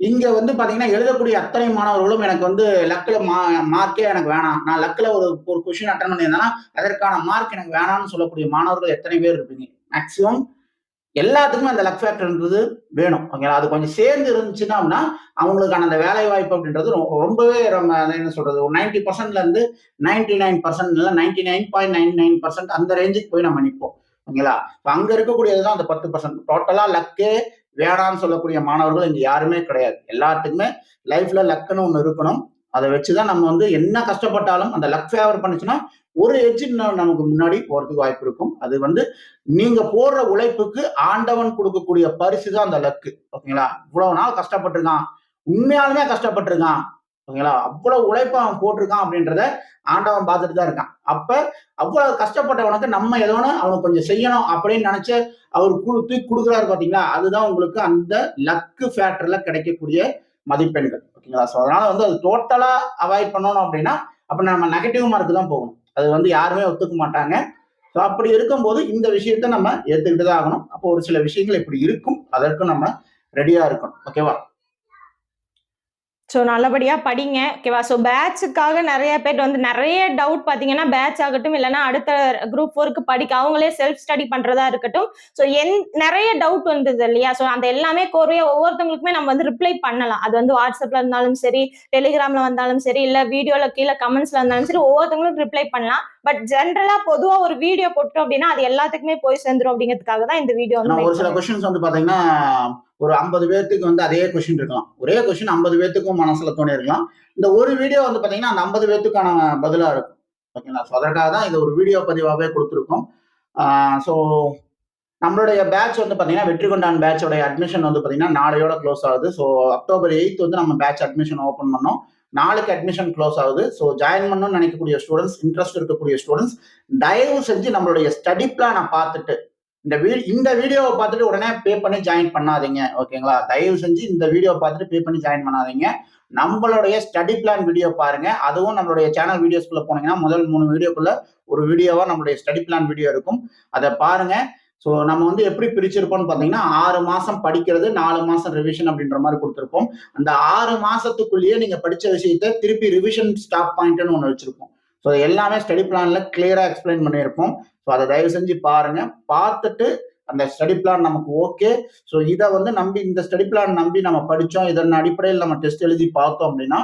இங்க வந்து பாத்தீங்கன்னா எழுதக்கூடிய அத்தனை மாணவர்களும் எனக்கு வந்து லக்ல மார்க்கே எனக்கு வேணாம், நான் லக்ல ஒரு கொஸ்டின் அட்டன் பண்ணியிருந்தேன்னா அதற்கான மார்க் எனக்கு வேணாம்னு சொல்லக்கூடிய மாணவர்கள் எத்தனை பேர் இருப்பீங்க? மேக்சிமம் எல்லாத்துக்குமே அந்த லக் ஃபேக்டர்ன்றது வேணும். ஓகேங்களா? அது கொஞ்சம் சேர்ந்து இருந்துச்சுன்னா அவங்களுக்கான அந்த வேலை வாய்ப்பு அப்படின்றது ரொம்பவே நம்ம என்ன சொல்றது, ஒரு 90%ல இருந்து 99% இல்ல 99.99% அந்த ரேஞ்சுக்கு போய் நம்ம நிற்போம். ஓகேங்களா? அங்க இருக்கக்கூடியதுதான் அந்த 10%. டோட்டலா லக்கே வேணாம்னு சொல்லக்கூடிய மாணவர்கள் இங்க யாருமே கிடையாது. எல்லாத்துக்குமே லைஃப்ல லக்குன்னு ஒண்ணு இருக்கணும். அதை வச்சுதான் நம்ம வந்து என்ன கஷ்டப்பட்டாலும் அந்த லக் ஃபேவர் பண்ணுச்சுன்னா ஒரு எட்ஜ் நமக்கு முன்னாடி போறதுக்கு வாய்ப்பு இருக்கும். அது வந்து நீங்க போடுற உழைப்புக்கு ஆண்டவன் கொடுக்கக்கூடிய பரிசு தான் அந்த லக்கு. ஓகேங்களா? இவ்வளவு நாள் கஷ்டப்பட்டிருக்கான், உண்மையாலுமே கஷ்டப்பட்டிருக்கான். ஓகேங்களா? அவ்வளவு உழைப்பு அவன் போட்டிருக்கான் அப்படின்றத ஆண்டவன் பார்த்துட்டு தான் இருக்கான். அப்ப அவ்வளவு கஷ்டப்பட்டவனுக்கு நம்ம ஏதோ அவனுக்கு கொஞ்சம் செய்யணும் அப்படின்னு நினைச்சு அவர் தூக்கி கொடுக்குறாரு பாத்தீங்களா, அதுதான் உங்களுக்கு அந்த லக்கு ஃபேக்டர்ல கிடைக்கக்கூடிய மதிப்பெண்கள். ஓகேங்களா? ஸோ அதனால வந்து அது டோட்டலா அவாய்ட் பண்ணணும் அப்படின்னா அப்ப நம்ம நெகட்டிவ் மார்க் தான் போகணும். அது வந்து யாருமே ஒத்துக்க மாட்டாங்க. ஸோ அப்படி இருக்கும்போது இந்த விஷயத்த நம்ம ஏத்துக்கிட்டு தான் ஆகணும். அப்போ ஒரு சில விஷயங்கள் இப்படி இருக்கும், அதற்கும் நம்ம ரெடியா இருக்கணும். ஓகேவா? ஸோ நல்லபடியா படிங்க. ஓகேவா? ஸோ பேட்சுக்காக நெறைய பேர் வந்து நெறைய டவுட் பார்த்தீங்கன்னா, பேட்ச் ஆகட்டும், இல்லன்னா அடுத்த குரூப் 4க்கு படிக்க அவங்களே செல்ஃப் ஸ்டடி பண்றதா இருக்கட்டும். ஸோ நெறைய டவுட் வந்தது இல்லையா? ஸோ அந்த எல்லாமே கோர்வையா ஒவ்வொருத்தவங்களுக்குமே நம்ம வந்து ரிப்ளை பண்ணலாம். அது வந்து வாட்ஸ்அப்ல இருந்தாலும் சரி, டெலிகிராம்ல வந்தாலும் சரி, இல்ல வீடியோல கீழ கமெண்ட்ஸ்ல இருந்தாலும் சரி, ஒவ்வொருத்தவங்களுக்கும் ரிப்ளை பண்ணலாம். பட் ஜென்ரலா பொதுவா ஒரு வீடியோ போட்டோம் அப்படின்னா, அது எல்லாத்துக்குமே போய் சேர்ந்துரும் அப்படிங்கிறதுக்காக தான் இந்த வீடியோ வந்து ஒரு சில கொஸ்டின்ஸ் வந்து பாத்தீங்கன்னா ஒரு 50 பேர்த்துக்கு வந்து அதே கொஸ்டின் இருக்கலாம். ஒரே கொஸ்டின் 50 பேர்த்துக்கும் மனசுல தோணி இருக்கலாம். இந்த ஒரு வீடியோ வந்து பாத்தீங்கன்னா அந்த 50 பேர்த்துக்கான பதிலா இருக்கும். ஓகேங்களா? ஸோ அதற்காக தான் இது ஒரு வீடியோ பதிவாகவே கொடுத்துருக்கோம். ஸோ நம்மளுடைய பேட்ச் வந்து பாத்தீங்கன்னா வெற்றி கொண்டான் பேட்சோட அட்மிஷன் வந்து பாத்தீங்கன்னா நாளையோட க்ளோஸ் ஆகுது. ஸோ அக்டோபர் 8 வந்து நம்ம பேட்ச் அட்மிஷன் ஓப்பன் பண்ணோம். நாளைக்கு அட்மிஷன் க்ளோஸ் ஆகுது. ஸோ ஜாயின் பண்ணணும்னு நினைக்கக்கூடிய ஸ்டூடெண்ட்ஸ், இன்ட்ரெஸ்ட் இருக்கக்கூடிய ஸ்டூடெண்ட்ஸ் தயவு செஞ்சு நம்மளுடைய ஸ்டடி பிளானை பார்த்துட்டு இந்த வீடியோவை பார்த்துட்டு உடனே பே பண்ணி ஜாயின் பண்ணாதீங்க. ஓகேங்களா? தயவு செஞ்சு இந்த வீடியோவை பார்த்துட்டு பே பண்ணி ஜாயின் பண்ணாதீங்க. நம்மளுடைய ஸ்டடி பிளான் வீடியோ பாருங்க. அதுவும் நம்மளுடைய சேனல் வீடியோஸ்குள்ள போனீங்கன்னா முதல் 3 வீடியோக்குள்ள ஒரு வீடியோவா நம்மளுடைய ஸ்டடி பிளான் வீடியோ இருக்கும். அதை பாருங்க. ஸோ நம்ம வந்து எப்படி பிரிச்சிருப்போம்னு பார்த்தீங்கன்னா 6 மாசம் படிக்கிறது, 4 மாசம் ரிவிஷன் அப்படின்ற மாதிரி கொடுத்துருப்போம். அந்த 6 மாசத்துக்குள்ளேயே நீங்க படிச்ச விஷயத்த திருப்பி ரிவிஷன் ஸ்டாப் பாயிண்ட்னு ஒன்று வச்சிருப்போம். ஸோ எல்லாமே ஸ்டடி பிளான்ல கிளியரா எக்ஸ்பிளைன் பண்ணியிருப்போம். ஸோ அதை தயவு செஞ்சு பாருங்க. பார்த்துட்டு அந்த ஸ்டடி பிளான் நமக்கு ஓகே, ஸோ இதை வந்து நம்பி இந்த ஸ்டடி பிளான் நம்பி நம்ம படிச்சோம், இதன் அடிப்படையில் நம்ம டெஸ்ட் எழுதி பார்த்தோம் அப்படின்னா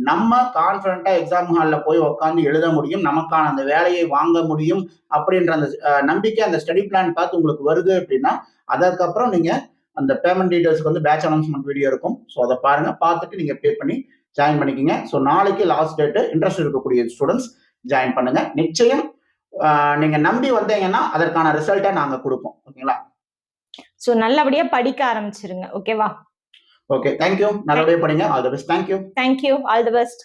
நம்ம கான்ஃபிடண்டா எக்ஸாம் ஹால்ல போய் உட்காந்து எழுத முடியும், நமக்கான அந்த வேலையை வாங்க முடியும் அப்படின்ற அந்த நம்பிக்கை அந்த ஸ்டடி பிளான் பார்த்து உங்களுக்கு வருது அப்படின்னா அதற்கப்புறம் நீங்க அந்த பேமெண்ட் டீடைல்ஸ்க்கு வந்து பேட்ச் அனௌன்ஸ்மெண்ட் வீடியோ இருக்கும். ஸோ அதை பாருங்க. பார்த்துட்டு நீங்க பே பண்ணி ஜாயின் பண்ணிக்கோங்க. ஸோ நாளைக்கு லாஸ்ட் டேட்டு. இன்ட்ரெஸ்ட் இருக்கக்கூடிய ஸ்டூடெண்ட்ஸ் ஜாயின் பண்ணுங்க. நிச்சயம் நீங்க நம்பி வந்தீங்கன்னா அதற்கான ரிசல்ட்டை நாங்க கொடுப்போம். ஓகேங்களா? ஸோ நல்லபடியா படிக்க ஆரம்பிச்சிருங்க. ஓகேவா? Okay, thank you. நல்லபடியா படிங்க. All the best. Thank you. Thank you. All the best.